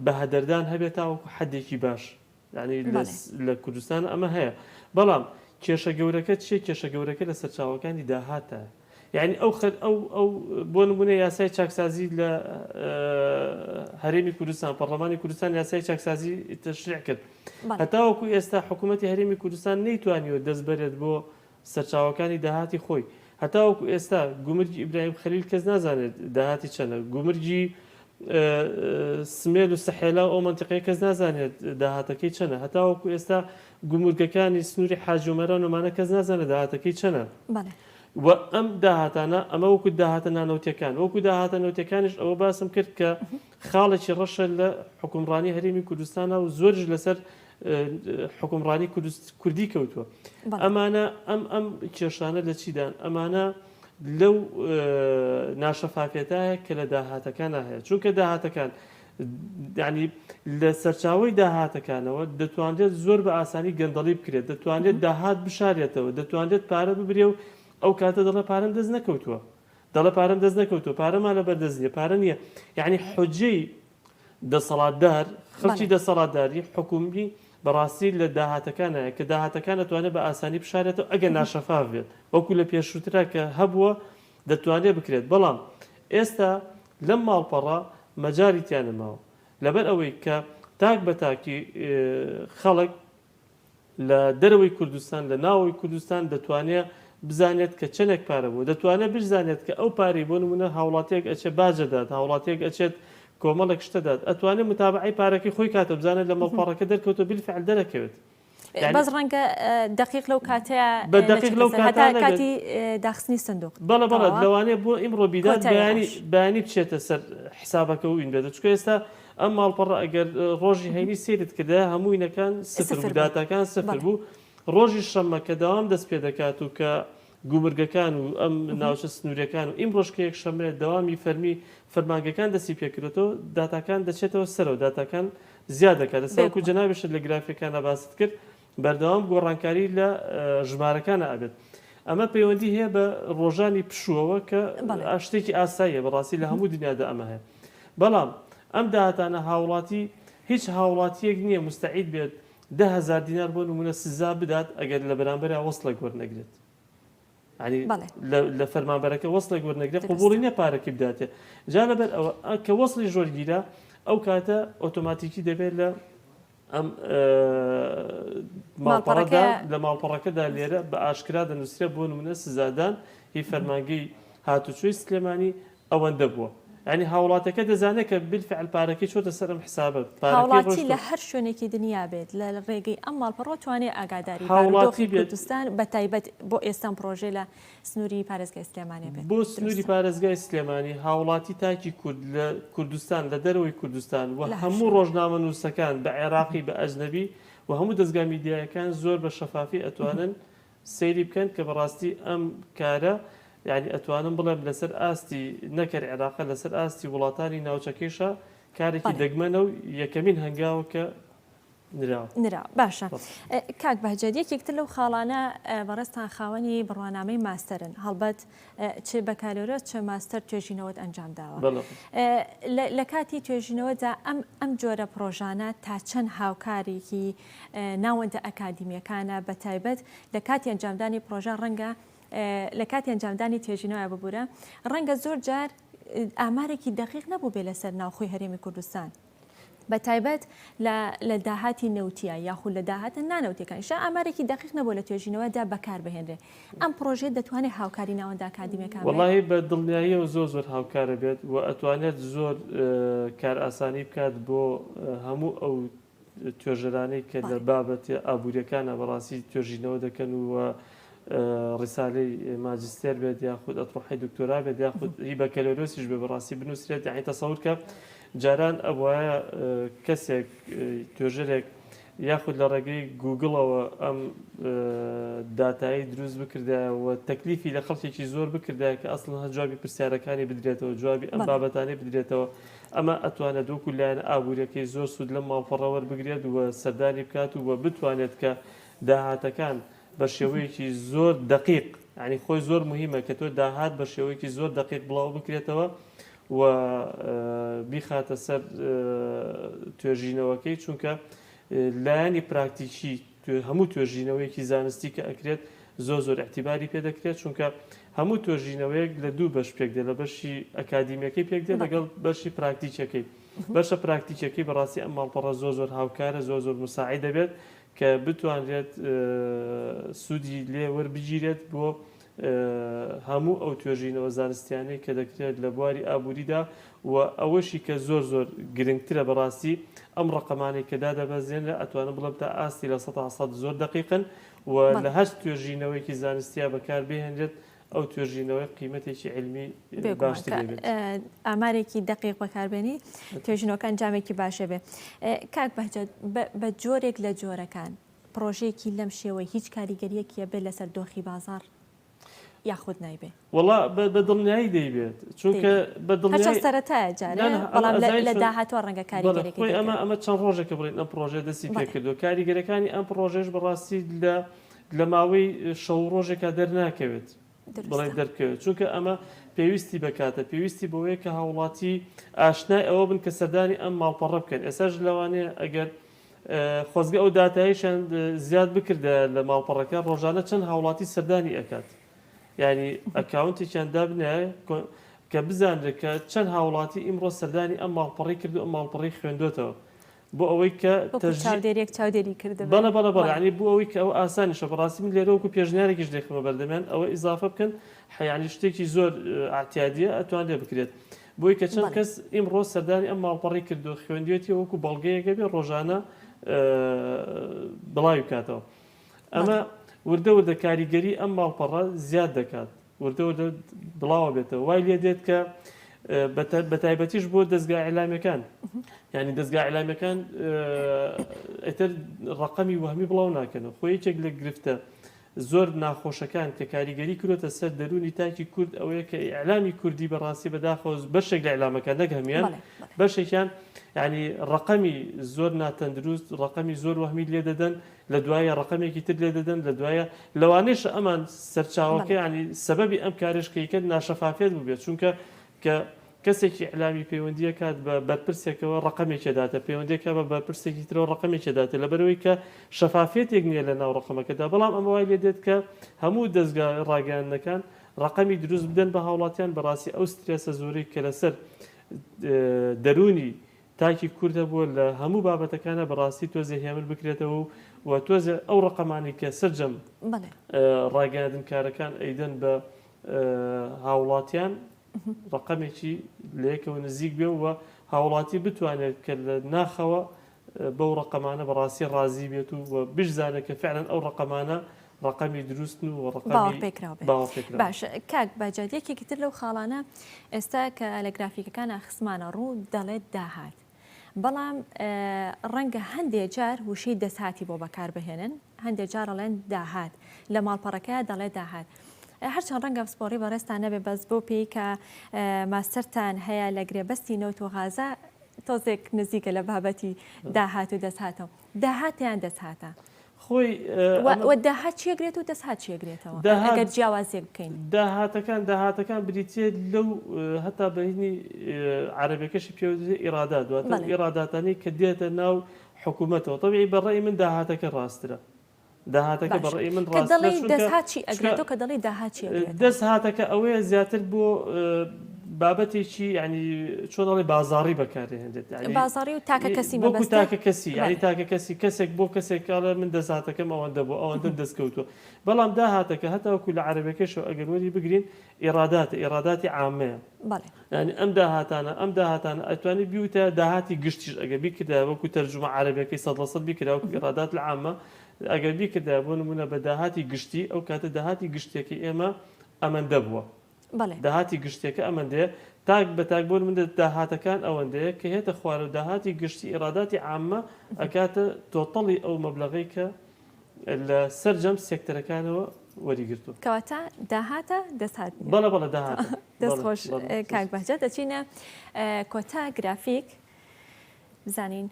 بە هەدەردان هەبێت تاوەکو حەدێکی باش ینی لە کوردستان ئەمە هەیە. بەڵام کێشە گەورەکە چیە؟ کێشە گەورەکە لە سەرچاوەکانی داهاتە. یعنی ئەو بۆ نمونە یاسای چاکسازی لە هەرێمی کوردستان پەرلەمانی کوردستان یاسای چاکسازی تەشریع کرد هەتاوەکو ئێستا حکوومەتی هەرێمی کوردستان نەیتوانیوە دەست بەرێت بۆ سەرچاوەکانی داهاتی خۆی. هەتاوەکو ئێستا گومرگی ئیبراهیم خەلیل کەس نازانێت داهاتی چەنە گومرگی سمێل و سەحێلا ئەو منتیقەیە کەس نازانێت داهاتەکەی چەنە هەتاوەکو ئێستا گومرگەکانی سنووری حاجۆمەران ومانە کەس نازانێت داهاتەکەی چەنە. و ئەم داهاتانە ئەمە وەکو داهاتە نانەوتەکان وەکو داهاتە نەوتەکانیش ئەوە باسم کرد کە خاڵێکی ڕەشە لە حکومڕانی هەرێمی کوردستانە و زۆرش لەسەر حکومڕانی کوردی کەوتووە. ئەمانە ئەم کێشانە لە چیدان ئەمانە لەو ناشەفافێتایە کە لە داهاتەکانە هەیە چونکە داهاتەکان ینی لە سەرچاوی داهاتەکانەوە دەتوانێت زۆر بە ئاسانی گەندەڵی بکرێت دەتوانێت داهات بشارێتەوە دەتوانێت پارە ببرێ و ئەو کاتە دەڵێ پارەم دەست نەکەوتووە دەڵێ پارەم دەست نەکەوتووە پارەمان لە بەردەست نیە پارە نییە. یعنی حجەی دەسەڵاتدار خەڵکی دەسەڵاتداری حکومی بەڕاستی لە داهاتەکانە کە داهاتەکان دەتوانێت بە ئاسانی بشارێتەوە ئەگەر ناشەفاف بێت وەکو لە پێشووترا کە هەبووە دەتوانێت بکرێت بەڵام ئێستا لەم ماڵپەڕە مەجاری تیانەماوە لەبەر ئەوەی کە تاک بە تاکی خەڵک لە دەرەوەی کوردستان لە ناوەوەی کوردستان دەتوانێت بزانێت کە چەندێک پارە بوو دەتوانێت بزانێت کە ئەو پارەی بۆ نمونە هاوڵاتیەک ئەچێت باجەدات هاوڵاتیەک ئەچێت کۆمەڵێک شتەدات ئەتوانێت متابعی پارەکەی خۆی کاتە بزانێت لە ماڵپەڕەکە دەرکەوتە بالفعل دەرەکەوێت بەس ڕەنگە دقیق لەو کاتەیە بە دقیق لەو کاتە کاتی داخستنی سندوق بەڵێ بەڵێ لەوانەیە بۆ ئیمڕۆ بیدات بەیانی بچێتە سەر حسابەکە و ئین بێت چکە ئێستا ئەم ماڵپەڕە ئەگەر ڕۆژی هەینی سێرت کردە هەموو ئینەکان سفر بوو داتاکان سفر بوو ڕۆژی شەممە کە داوام دەست پێ دەکات و کە گومرگەکان و ئەم ناوچە سنوورەکان و ئیم ڕۆژکە یەک شەمرێت داوامی فەرمانگەکان دەستی پێکردێتەوە داتاکان دەچێتەوە سەرەوە داتاکان زیاد دەکات ساکو جەنابێشت لە گرافیکانە باست کرد بەردەوام گۆڕانکاری لە ژمارەکانە ئەبێت ئەمە پەیوەندی هەیە بە ڕۆژانی پشووەوە کە شتێکی ئاساییە بەڕاستی لە هەموو دنیادا ئەمە هەیە بەڵام ئەم داهاتانە هاوڵاتی هیچ هاوڵاتیەک نییە مستعید بێت 10,000 دینار بۆ نمونە سزا بدات ئەگەر لە بەرامبەر وەسڵێک وەرنەگرێت لە فەرمانبەرەکە وەسڵێک وەرنەگرێت قبوڵی نییە پارەکی بداتێ جا لەبەر ئەوە کە وەسڵی زۆرگیرە ئەو کاتە ئۆتۆماتیکی دەبێت لە ئەم ماڵپەڕەدا لە ماڵپەڕەکەدا لێرە بە ئاشکرا دەنووسرێت بۆ نمونە سزادان هی فەرمانگەی هاتوچۆی سلێمانی ئەوەندە بووە ینی هاوڵاتەکە دەزانێت کە بالفعل پارەکەی چۆتە سەرم حسابە هاوڵاتی لە هەر شوێنێکی دنیا بێت لە ڕێگەی ئەم ماڵپەڕۆ توانێت ئاگاداری هاوڵاتی کوردستان بە تایبەت بۆ ئێستان پرۆژێ لە سنووری پارێزگای سلێمانی بێت بۆ سنووری پارێزگای سلێمانی هاوڵاتی تاکی کورد لە کوردستان لە دەرەوەی کوردستان و هەموو ڕۆژنامە نووسەکان بە عێراقی بە ئەجنەبی و هەموو دەستگا میدیایەکان زۆر بە شەفافی ئەتوانن سەیری بکەن کە بەڕاستی ئەم کارە یعنی ئەتوانم بڵێم لەسەر ئاستی نەکەر عێراقە لەسەر ئاستی وڵاتانی ناوچەکەیشە کارێکی دەگمەنە و یەکەمین هەنگاوە کە نرا باشە کاک بەهجەت یەکێکتر لەو خاڵانە بەڕێستان خاوەنی بڕوانامەی ماستەرن هەڵبەت چ بەکالۆرەت چه ماستەر توێژینەوەت ئەنجام داوە لە کاتی توێژینەوەدا ئەم جۆرە پرۆژانە تا چەند هاوکارێکی ناوەندە ئەکادیمیەکانە بە تایبەت لە کاتی ئەنجامدانی پرۆژە ڕەنگە لە کاتی ئەنجامدانی توێژینەوە ببوورە ڕەنگە زۆر جار ئامارێکی دقیق نەبوو بێ لەسەر ناوخۆی هەرێمی کوردستان بە تایبەت لە داهاتی نەوتیە یاخود لە داهاتە نانەوتەکانیشە ئامارێکی دقیق نەبوو لە توێژینەوەدا بەکار بهێنرێ ئەم پرۆژێ دەتوانێت هاوکاری ناوەندە ئاکادیمیەکان وەڵاهی بە دڵنیاییەوە زۆر هاوکارە بێت و ئەتوانێت زۆر کار ئاسانی بکات بۆ هەموو ئەو توێژەرانەی کە لە بابەتی ئابوووریەکانە بەڕاستی توێژینەوە دەکەن و ڕیسالەی ماجستێر بێت یاخود ئەطروحی دکتۆرا بێت یاخود هی بەکەلۆرۆسیش بێ بەڕاستی بنووسرێت یعنی تەسەور کە جاران ئەوایە کەسێک توێژەرێک یاخود لە ڕێگەی گوگڵەوە ئەم داتایی دروست بکردایەوە تەکلیفی لە خەڵکێکی زۆر بکردایە کە ئەسڵ جوابی پرسیارەکانی بدرێتەوە جوابی ئەم بابەتانەی بدرێتەوە ئەمە ئەتوانێت وەکو لایەن ئابوووریەکەی زۆر سوود لەم ماڵپەڕەوە بگرێت و سەردانی بکات و بتوانێت کە داهاتەکان بە شێوەیەکی زۆر دقیق ینی خۆی زۆر مهمە کە تۆ داهات بە شێوەیەکی زۆر دقیق بڵاو بکرێتەوە و بیخاتە سەر توێژینەوەکەی چونکە لایەنی پراکتیکی هەموو توێژینەوەیەکی زانستی کە ئەکرێت زۆر احتیباری پێ دەکرێت چونکە هەموو توێژینەوەیەک لە دوو بەش پێک دێت لە بەشی ئەکادیمیەکەی پێک دێت لەگەڵ بەشی پراکتیکەکەی بەشە پراکتیکەکەی بەڕاستی ئەم ماڵپەڕە زۆر هاوکارە زۆر مساعد دەبێت کە بتوانرێت سوودی لێ وەربگیرێت بۆ هەموو ئەو توێژینەوە زانستیانەی کە دەکرێت لە بواری ئابووریدا و ئەوەشی کە زۆر گرنگترە بەڕاستی ئەم ڕقەمانەی کە دادەبەزێنرە ئەتوانم بڵم تا ئاستی لە 100% زۆر دقیقن و لە هەشت توێژینەوەیکی زانستیا بەکار بهێنرێت ئەو توێژینەوەی قیمەتێکی علمی باشتر دەبێت ئامارێکی دقیق بەکاربێنی توێژینەوەکان جامێکی باشە بێ کاک بەهجەت بە جۆرێک لە جۆرەکان پرۆژەیەکی لەم شێوەی هیچ کاریگەریەکیە بێت لەسەر دۆخی بازار یاخود نایبێ وڵا بە دڵنیایی دەیبێت چونکە بە دڵنیایی سەرەتایە جارێ بەڵام لە داهاتوە ڕەنگە کاریگەرێکی ئەمە چەند ڕۆژێکە بڵێن ئەم پرۆژە دەستی پێکردو کاریگەرەکانی ئەم پرۆژێش بەڕاستی لە ماوەی شەو ڕۆژێکە دەرناکەوێت بڵێ دەرکەوێت چونکە ئەمە پێویستی بکاتە پێویستی بۆیە کە هاوڵاتی ئاشنای ئەوە بن کە سەردانی ئەم ماڵپەڕە بکەن ئێساش لەوانەیە ئەگەر خۆزگە ئەو داتایشان زیاد بکردە لە ماڵپەڕەکە ڕۆژانە چەند هاوڵاتی سەردانی ئەکات یعنی ئەکاونتێکیان دابنایە کە بزانرێت کە چەند هاوڵاتی ئیمڕۆ سەردانی ئەم ماڵپەڕی کرد و ئەم ماڵپەڕی خوێندوێتەوە بۆ ئەوەی کە چاودێری کرد بەڵە ینی بۆ ئەوەی کە ئەو ئاسانیشە بەڕاستی من لێرە وەکو پێشنیارێکیش دێخمە بەردەمیان ئەوە ئیزافە بکەن حیانی شتێکی زۆر ئاعتیادیە ئەتوان لێ بکرێت بۆی کە چەند کەس ئیمڕۆ سەردانی ئەم ماڵپەڕی کردو خوێندوێتی وەکو بەڵگەیەکە بێ ڕۆژانە بڵاوی بکاتەوە ئەمە وردە وردە کاریگەری ئەم ماڵپەڕە زیاد دەکات وردە وردە بڵاوە بێتەوە وای لێ دێت کە بە تایبەتیش بۆ دەستگا ئیعلامەکان ینی دەستگا ئیعلامەکان ئەتر ڕقەمی وهمی بڵاو ناکەنەوە خۆی یەکێک لە گرفتە زۆر ناخۆشەکان کە کاریگەری کردوتە سەر دەرونی تاکی کورد ئەوەیە کە ئیعلامی کوردی بەڕاستی بەداخەوە بەشێک لە ئیعلامەکان نەک هەمیان بەشێکیان ینی ڕقەمی زۆر ناتەندروست ڕقەمی زۆر وهمی لێ دەدەن لە دوایە ڕقەمێکی تر لێ دەدەن لە دوایە لەوانەیە ئەمان سەرچاوەکە ینی سەبەبی ئەم کارشکەیکە ناشەفافێت بووبێت چونکە کە کەسێکی ئیعلامی پەیوەندیە کات بە بەرپرسێکەوە ڕقەمێکی داتە پەیوەندێکە بە بەرپرسێکی ترەوە ڕقەمێکی داتە لەبەرەوەی کە شەفافێتێک نییە لە ناو ڕقەمەکەدا بەڵام ئەمە وای لێ دێت کە هەموو دەستگا ڕاگەیاندنەکان ڕقەمی دروست بدەن بە هاوڵاتیان بەڕاستی ئەو سترێسە زۆرەی کە لەسەر دەرونی تاکی کوردە بووە لە هەموو بابەتەکانە بەڕاستی تۆزە هێمن بکرێتەوە و تۆزە ئەو ڕقەمانی کە سەرجەم ڕاگەیاندنکارەکان ئەیدەن بە هاوڵاتیان ڕقەمێکی لەیەکەوە نزیک بێ و هاوڵاتی بتوانێت کە لە ناخەوە بەو ڕقەمانە بەڕاستی ڕازی بێت و بشزانێت کە فعلەن ئەو ڕقەمانە ڕقەمی دروستن و ڕقەمی باوەڕپێکراوە. باش کاک باجادیەکێکی تر لەو خاڵانە ئێستا کە لە گرافیکەکان خسمانە ڕوو دەڵێت داهات بەڵام ڕەنگە هەندێک جار وشەی دەسهاتی بۆ بەکاربهێنن هەندێک جار ئەڵێن داهات لە ماڵپەڕەکە دەڵێت داهات هەرچەند ڕەنگە سپۆڕی بەڕێستان نەبێ بەس بۆ پێی کە ماستەرتان هەیە لە گرێبەستی نەوت و غازە تۆزێک نزیکە لە بابەتی داهات و دەسهاتەوە داهاتیان دەسهاتە خۆی داهات چێگرێت و دەسهات چێگرێتەوە ئەگەر جیاوازێک بکەین داهاتەکان بریتێت لەو هەتا بەهینی عەرەبەکەشی پێوتێ ئیرادات دواتر ئیراداتانی کە دێتە ناو حکوومەتەوە طبیعی بەڕێی من داهاتەکە ڕاسترە داهاتەکە بەڕێی من ڕاستە دەسهاتی ئەگرێتەوە کە دەڵی داهاتی دەسهاتەکە ئەوەیە زیاتر بۆ بابەتێکی ینی چۆن دەڵێ بازاڕی بەکارهێنێت بازاڕی و تاکە کەسی وەکو تاکە کەسی ینی تاکە کەسی کەسێک بۆ کەسێکڵە من دەسهاتەکەم ئەوەندە بۆ ئەوەندە دەستکەوتووە بەڵام داهاتەکە هەتا وەکو لە عەرەبەکەشەوە ئەگەر وەری بگرین ئێراداتی عامەیە ینی ئەم داهاتانە ئەتوانی بیوتە داهاتی گشتیش ئەگەر بیکردا وەکو تەرجمە عەرەبەکەی 100% بیکرا وەکو ئێرادات لە عامە ئەگەر بیکردا بۆ نمونە بە داهاتی گشتی ئەو کاتە داهاتی گشتێکی ئێمە ئەمەندە بووە داهاتی گشتێکە ئەمەندەیە تاک بە تاک بۆ من داهاتەکان ئەوەندەیە کە هێتە خوارە و داهاتی گشتی ئێراداتی عامە ئەکاتە تۆتەڵی ئەو مەبلەغەی کە لە سەرجەم سێکتەرەکانەوە وەریگرتووە کەواتە داهاتە دەسهات بەڵە داهاتە دەستخۆش کاک بەهجە دەچینە کۆتا گرافیک بزانین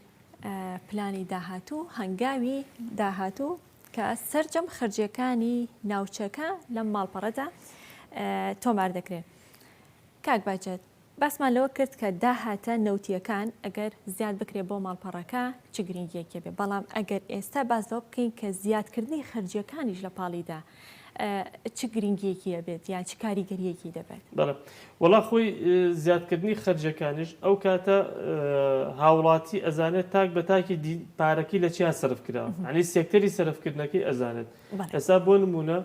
پلانی داهاتوو هەنگاوی داهاتوو کە سەرجەم خرجەکانی ناوچەکە لەم ماڵپەڕەدا تۆمار دەکرێت کاک باجێت باسمان لەوە کرد کە داهاتە نەوتیەکان ئەگەر زیاد بکرێت بۆ ماڵپەڕەکە چ گرنگیەکێ بێ بەڵام ئەگەر ئێستا باسەوە بکەین کە زیادکردنی خرجەکانیش لە پاڵیدا چ گرنگیەکیە بێت یان چ کاریگەریەکی دەبێت وەڵا خۆی زیادکردنی خرجەکانیش ئەو کاتە هاوڵاتی ئەزانێت تاک بە تاکی پارەکی لە چیان سرف کراوە ینی سێکتەری سرفکردنەکەی ئەزانێت ئێستا بۆ نمونە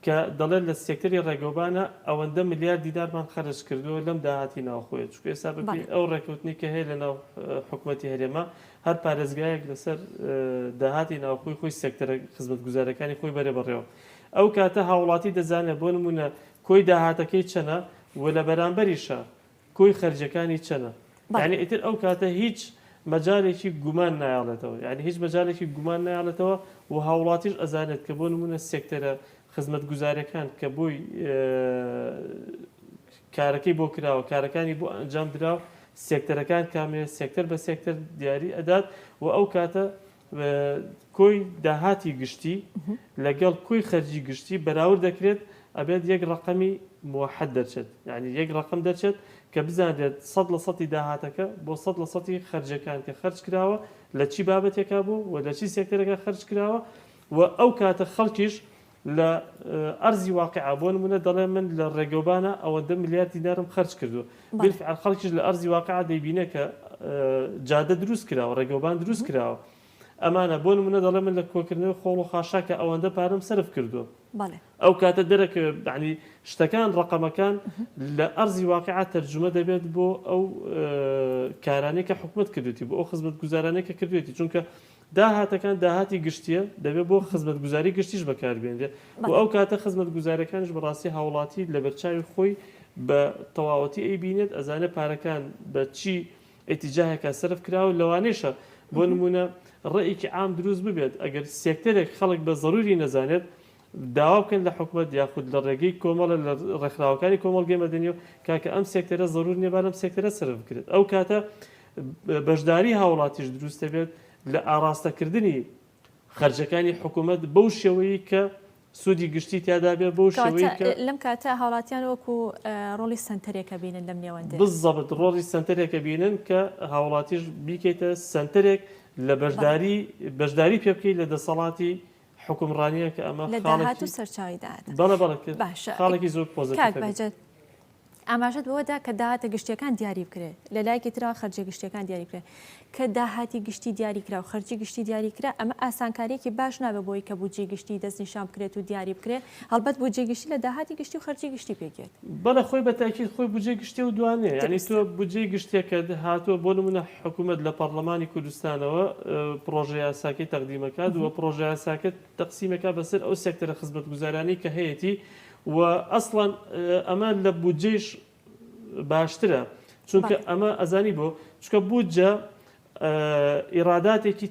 کە دەڵێت لە سێکتەری ڕێگەوبانە ئەوەندە ملیار دیدارمان خەرج کردووە لەم داهاتی ناوخۆیە چونکە ئێستا ببین ئەو ڕێکەوتنی کە هەیە لە ناو حکوومەتی هەرێما هەر پارێزگایەک لەسەر داهاتی ناوخۆی خۆی سێکتەرە خزمەتگوزارەکانی خۆی بەرێ بەڕێوە ئەو کاتە هاوڵاتی دەزانێت بۆ نمونە کۆی داهاتەکەی چەنە و لە بەرامبەریشە کۆی خەرجەکانی چەنە یعنی ئیتر ئەو کاتە هیچ مەجالێکی گومان نایڵێتەوە یعنی هیچ مەجالێکی گومان نایڵێتەوە و هاوڵاتیش ئەزانێت کە بۆ نمونە سێکتەرە خزمەتگوزارەکان کە بۆی کارەکەی بۆ کراوە کارەکانی بۆ ئەنجام دراوە سێکتەرەکان کامێ سێکتەر بە سێکتەر دیاری ئەدات و ئەو کاتە کۆی داهاتی گشتی لەگەڵ کۆی خەرجی گشتی بەراورد دەکرێت ئەبێت یەک ڕقەمی موحد دەرچێت یعنی یەک ڕقم دەرچێت کە بزانێت 100% داهاتەکە بۆ 100% خەرجەکان کە خەرج کراوە لە چی بابەتێکا بوو و لە چی سێکتەرێکە خەرج کراوە و ئەو کاتە خەڵکیش لە ئەرزی واقعا بۆ نمونە دەڵێ من لە ڕێگەوبانە ئەوەندە ملیار دینارم خەرج کردو بالفعل خەڵکیش لە ئەرزی واقعا دەیبینە کە جادە دروست کراوە ڕێگەوبان دروست کراوە ئەمانە بۆ نمونە دەڵێ من لە کۆکردنەوەی خۆڵ و خاشاکە ئەوەندە پارەم سەرف کردووە ئەو کاتە دەرەکە ینی شتەکان ڕقەمەکان لە ئەرزی واقعا تەرجمە دەبێت بۆ ئەو کارانەی کە حکومت کردوێتی بۆ ئەو خزمەت گوزارانەی کە کردوێتی چونکە داهاتەکان داهاتی گشتیە دەبێت بۆ خزمەت گوزاری گشتیش بەکاربێنێت و ئەو کاتە خزمەت گوزارەکانش بەڕاستی هاوڵاتی لە بەرچاوی خۆی بە تەواوەتی ئەیبینێت ئەزانە پارەکان بە چی ئەتیجاهێکا سەرف کراوە لەوانەیەشە بۆ نمونە ڕێیکی عام دروست ببێت ئەگەر سێکتەرێک خەڵک بە ضروری نەزانێت داوا بکەن لە حکومت یاخود لە ڕێگەی کۆمەڵە لە ڕێکخراوەکانی کۆمەڵگەی مەدەنی و کاکە ئەم سێکتەرە ضرور نیە بەڵام سێکتەرە سەرف بکرێت ئەو کاتە بەشداری هاوڵاتیش دروست دەبێت لە ئاراستەکردنی خەرجەکانی حکومت بەو شێوەیە کە سوودی گشتی تیادا بێت بەو شێوەیە کە لەم کاتە هاوڵاتیان وەکو ڕۆڵی سنتەرێکە بینن لەم نێوەندە بالضبط ڕۆڵی سنتەرێکە بینن کە هاوڵاتیش بیکەیتە سنتەرێک لە بەشداری پێ بکەیت لە دەسەڵاتی حکومڕانیە کە ئەمە لە داهات و سەرچاویدادا بەڵێ خاڵێکی زۆر پۆزیتیڤ ئاماژەت بەوەدا کە داهاتە گشتیەکان دیاری بکرێت لە لایەکی ترەوە خەرجە گشتیەکان دیاری بکرێت کە داهاتی گشتی دیاری کرا و خەرجی گشتی دیاری کرا ئەمە ئاسانکاریەکی باش نابێت بۆی کە بودجێ گشتی دەستنیشان بکرێت و دیاری بکرێت هەڵبەت بودجێ گشتی لە داهاتی گشتی و خەرجی گشتی پێکێت بەڵێ خۆی بە تاکید خۆی بودجێ گشتی و دوانێ یعنی تۆ بودجێ گشتێکە هاتووە بۆ نمونە حکوومەت لە پەرلەمانی کوردستانەوە پرۆژه یاساکەی تەقدیمەکات و پرۆژه یاساکە تەقسیمەکە بەسەر ئەو سێکتەرە خزمەت گوزارانی کە هەیەی و ئەسڵەن ئەمە لە بودجێش باشترە چونکە ئەمە ئەزانی بۆ چکە بودجە ئیراداتێکی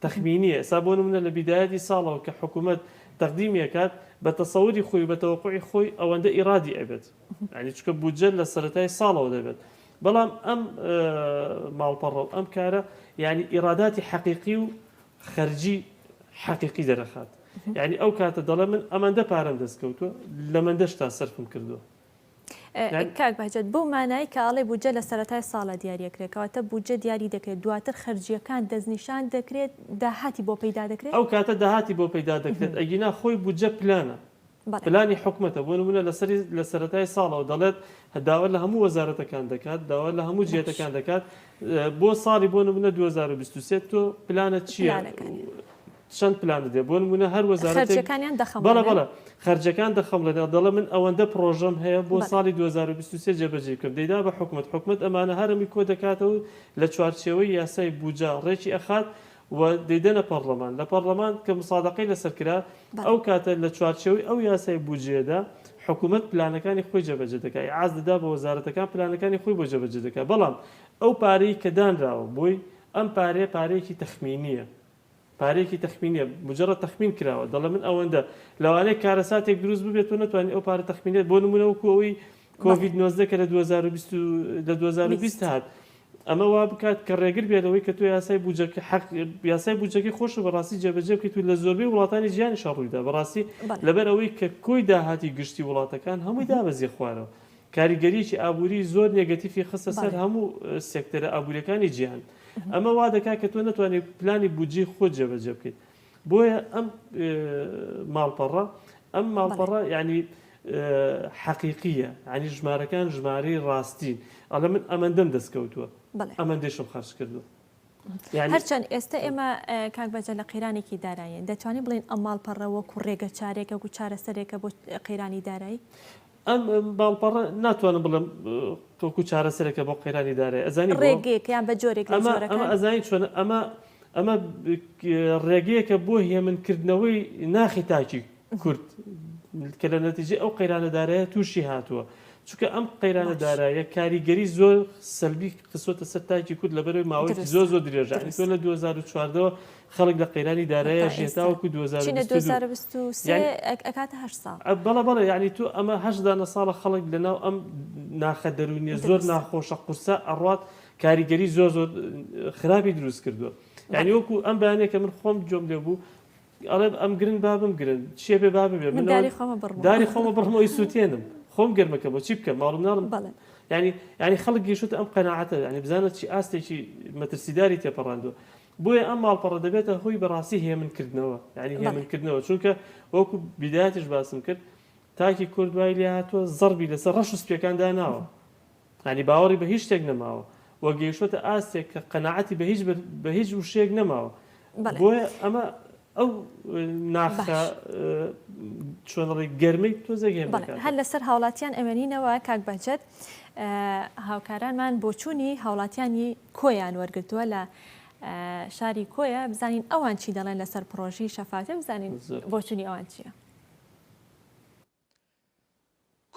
تەخمینیە سا بۆ نمونە لە بیدایەتی ساڵەوە کە حکوومەت تەقدیمیەکات بە تەسەوری خۆی بە تەوەقوعی خۆی ئەوەندە ئیرادی ئەبێت ینی چکە بودجە لە سەرەتای ساڵەوە دەبێت بەڵام ئەم ماڵپەڕە ئەم کارە یعنی ئیراداتی حەقیقی و خەرجی حەقیقی دەرەخات یعنی ئەو کاتە دەڵێ من ئەمەندە پارەم دەستکەوتووە لە مندەشتا سەرفم کردووە کاک بەهجەت بەو مانایی کە ئاڵێ بودجە لە سەرەتای ساڵە دیاریەکرێتەوەتە بودجە دیاری دەکرێت دواتر خەرجیەکان دەستنیشان دەکرێت داهاتی بۆ پەیدا دەکرێت ئەو کاتە داهاتی بۆ پەیدا دەکرێت ئەگینا خۆی بودجە پلانە پلانی حکومەتە بۆ نمونە لە سەرەتای ساڵەوە دەڵێت داوا لە هەموو وەزارەتەکان دەکات داوا لە هەموو جێتەکان دەکات بۆ ساڵی بۆ نمونە 2023 تۆ پلانە چییە؟ چەند پلان دێ بۆ نمونە هەر وەزارەتەکانیان دەخەم بەڵە خەرجەکان دەخەمڵێنێ دەڵێ من ئەوەندە پرۆژەم هەیە بۆ ساڵی 2023 جێبەجێ کرد دەیدا بە حکومت ئەمانە هەرمی کۆ دەکاتەوە لە چوارچێوەی یاسای بودجە ڕێکی ئەخات و دەیدەنە پەرلەمان لە پەرلەمان کە مسادقەی لەسەرکرا ئەو کاتە لە چوارچێوەی ئەو یاسای بودجێدا حکومت پلانەکانی خۆی جێبەجێ دەکات ئاز دەدا بە وەزارەتەکان پلانەکانی خۆی بۆ جێبەجێ دەکات بەڵام ئەو پارەی کە دانراوە بۆی ئەم پارەیەکی تەخمینیە پارێکی تەخمینیە مجرد تەخمین کراوە دەڵێ من ئەوەندە لەوانەیە کارەساتێک دروست ببێت و نتوانێت ئەو پارە تەخمینێت بۆ نمونەوەکو ئەوەی کۆڤید 19 کە لە 2020 هات ئەمە وا بکات کە ڕێگر بێتەوەی کە تۆ یاسای بودجەکەی خۆش بەڕاستی جێبەجێ بکەیت و لە زۆربەی وڵاتانی ژیانی شەڕوویدا بەڕاستی لەبەر ئەوەی کە کۆی داهاتی گشتی وڵاتەکان هەمووی دابەزی خوارەوە کاریگەریی ئابووری زۆر نێگەتیفی خستە سەر هەموو سێکتەرە ئابوووریەکانی جیهان ئەمە وا دەکات کە تۆ نتوانێت پلانی بودجێ خۆت جێبەجێ بکەیت بۆیە ئەم ماڵپەڕە یعنی حەقیقیە ینی ژمارەکان ژمارەی ڕاستین ئەڵە من ئەمەندەم دەستکەوتووە ئەمەندەشم خەرج کردو هەرچەند ئێستا ئێمە کاک بەجە لە قەیرانێکی داراییە دەتوانین بڵین ئەم ماڵپەڕە وەکو ڕێگە چارێکە و چارەسەرێکە بۆ قەیرانی دارایی ئەم ماڵپەڕە ناتوانم بڵم تۆکو چارەسەرێکە بۆ قەیرانی دارایی ئەزانی ڕێگەیەکیان بە جۆرێک ئەمە ئەزانی چۆنە ئەمە ڕێگەیەکە بۆ هێمنکردنەوەی ناخی تاکی کورد کە لە نەتیجەی ئەو قەیرانەدارایە تووشی هاتووە چونکە ئەم قەیرانەدارایە کاریگەری زۆر سەلبی قسۆتە سەر تاکی کورد لەبەرەوەی ماوەی زۆر درێژە تۆ لە 2014 خەڵک لە قەیرانی دارایە ژێتاوەکو 2023 ئەکاتە 8 ساڵ بەڵێ یعنی تۆ ئەمە 8 ساڵە خەڵک لەناو ئەم ناخە دەرونیە زۆر ناخۆشە قورسە ئەڕات کاریگەری زۆر خراپی دروست کردووە یعنی وەکو ئەم بەیانەیە کە من خۆم جۆم لێ بوو ئەڵێ ئەم گرنگ بابم گرن چێ بێ بابێ داری خۆمە بڕمەوەی سووتێنم خۆم گەرمەکە بۆ چی بکەم ماڵم ناڵم يعني خەڵک گەیشتە ئەم قەناعەتە ینی بزانێت چی ئاستێکی مەترسیداری تێپەڕاندووە بۆیە ئەم ماڵپەڕە دەبێتە هۆی بەڕاستی هێمنکردنەوە ینی هێمنکردنەوە چونکە وەکو بیدایەتیش باسم کرد تاکی کورد وای لێ هاتووە زەربی لەسەر ڕەش و سپیەکان داناوە ینی باوەڕی بە هیچ شتێک نەماوە وە گەیشتە ئاستێک کە قەناعەتی بە هیچ شتێک نەماوە بۆیە ئەمە ئەو ناخە چۆنڕی گەرمەی تۆزە گەێم هەر لەسەر هاوڵاتیان ئەمەنینەوە کاک بەجەت هاوکارانمان بۆچوونی هاوڵاتیانی کۆیان وەرگرتووە لە شاری کۆیە بزانین ئەوان چی دەڵێن لەسەر پرۆژەی شەفافیت بزانین بۆچوونی ئەوان چییە؟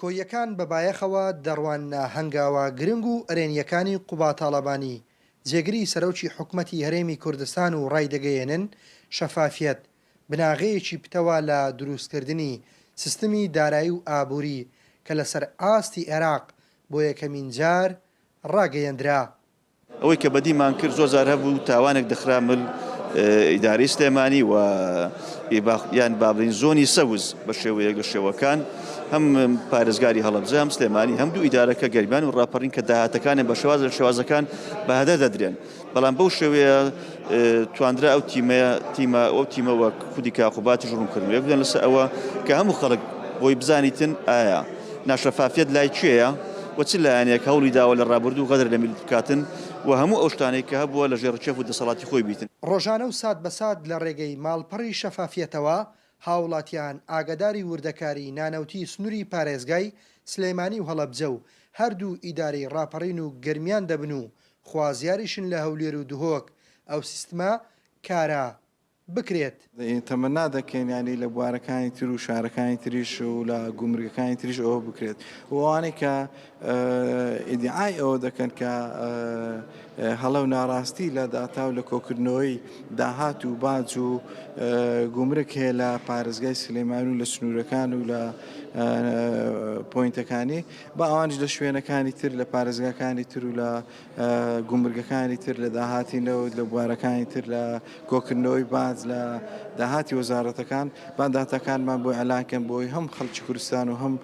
کۆیەکان بەبایەخەوە دەڕوان هەنگاوە گرنگ و ئەرێنیەکانی قوبا تاڵەبانی جێگری سەرۆکی حکومەتی هەرێمی کوردستان و ڕایدەگەیەنن شەفافیت بناغەیەکی پتەوە لە دروستکردنی سیستمی دارایی و ئابووری کە لەسەر ئاستی عێراق بۆ یەکەمین جار ڕاگەیەندرا. ئەوەی کە بەدیمان کرد زۆر جار هەبوو تاوانێک دەخرامل ئیداری سلێمانی و یان بابلین زۆنی سەوز بە شێوەیەک لە شێوەکان هەم پارێزگاری هەڵەبجە هەم سلێمانی هەموو ئیدارەکە گەرمیان و ڕاپەڕین کە داهاتەکانیان بە شێواز لە شێوازەکان بەهەدە دەدرێن بەڵام بەو شێوەیە تواندرا ئەو تیمەوە خودی کاخوباتی ژوورمکردن یەک بدەن لەسەر ئەوە کە هەموو خەڵک بۆی بزانیتن ئایا ناشەفافیت لای کێیە و چ لایەنێک هەوڵی داوە لە ڕابردوو غەدر لە میلت بکاتن و هەموو ئەو شتانەی کە هەبووە لە ژێڕچێف و دەسەڵاتی خۆی بیتن. ڕۆژانە و سات بەسات لە ڕێگەی ماڵپەڕی شەفافیەتەوە هاوڵاتیان ئاگداری وردەکاری نانەوتی سنووری پارێزگای سلێمانی و هەڵەبجە و هەردوو ئیدارەی ڕاپەڕین و گەرمیان دەبن و خوازیاریشن لە هەولێر و دهۆک ئەو سیستمە کارە بکرێت. تەمەنا دەکەین ینی لە بوارەکانی تر و شارەکانی تریش و لە گومرگەکانی تریش ئەوە بکرێت وانەی کە ئیدعای ئەوە دەکەن کە هەڵە و ناڕاستی لە داتا و لە کۆکردنەوەی داهات و باج و گومرگ هەیە لە پارێزگای سلێمان و لە سنوورەکان و لە پۆینتەکانی بە ئەوانش لە شوێنەکانی تر لە پارێزگاکانی تر و لە گومرگەکانی تر لە داهاتینەوە لە بوارەکانی تر لە کۆکردنەوەی باج لە داهاتی وەزارەتەکان بەنداتەکانمان بۆ ئەلانکەن بۆی هەم خەڵکی کوردستان و هەم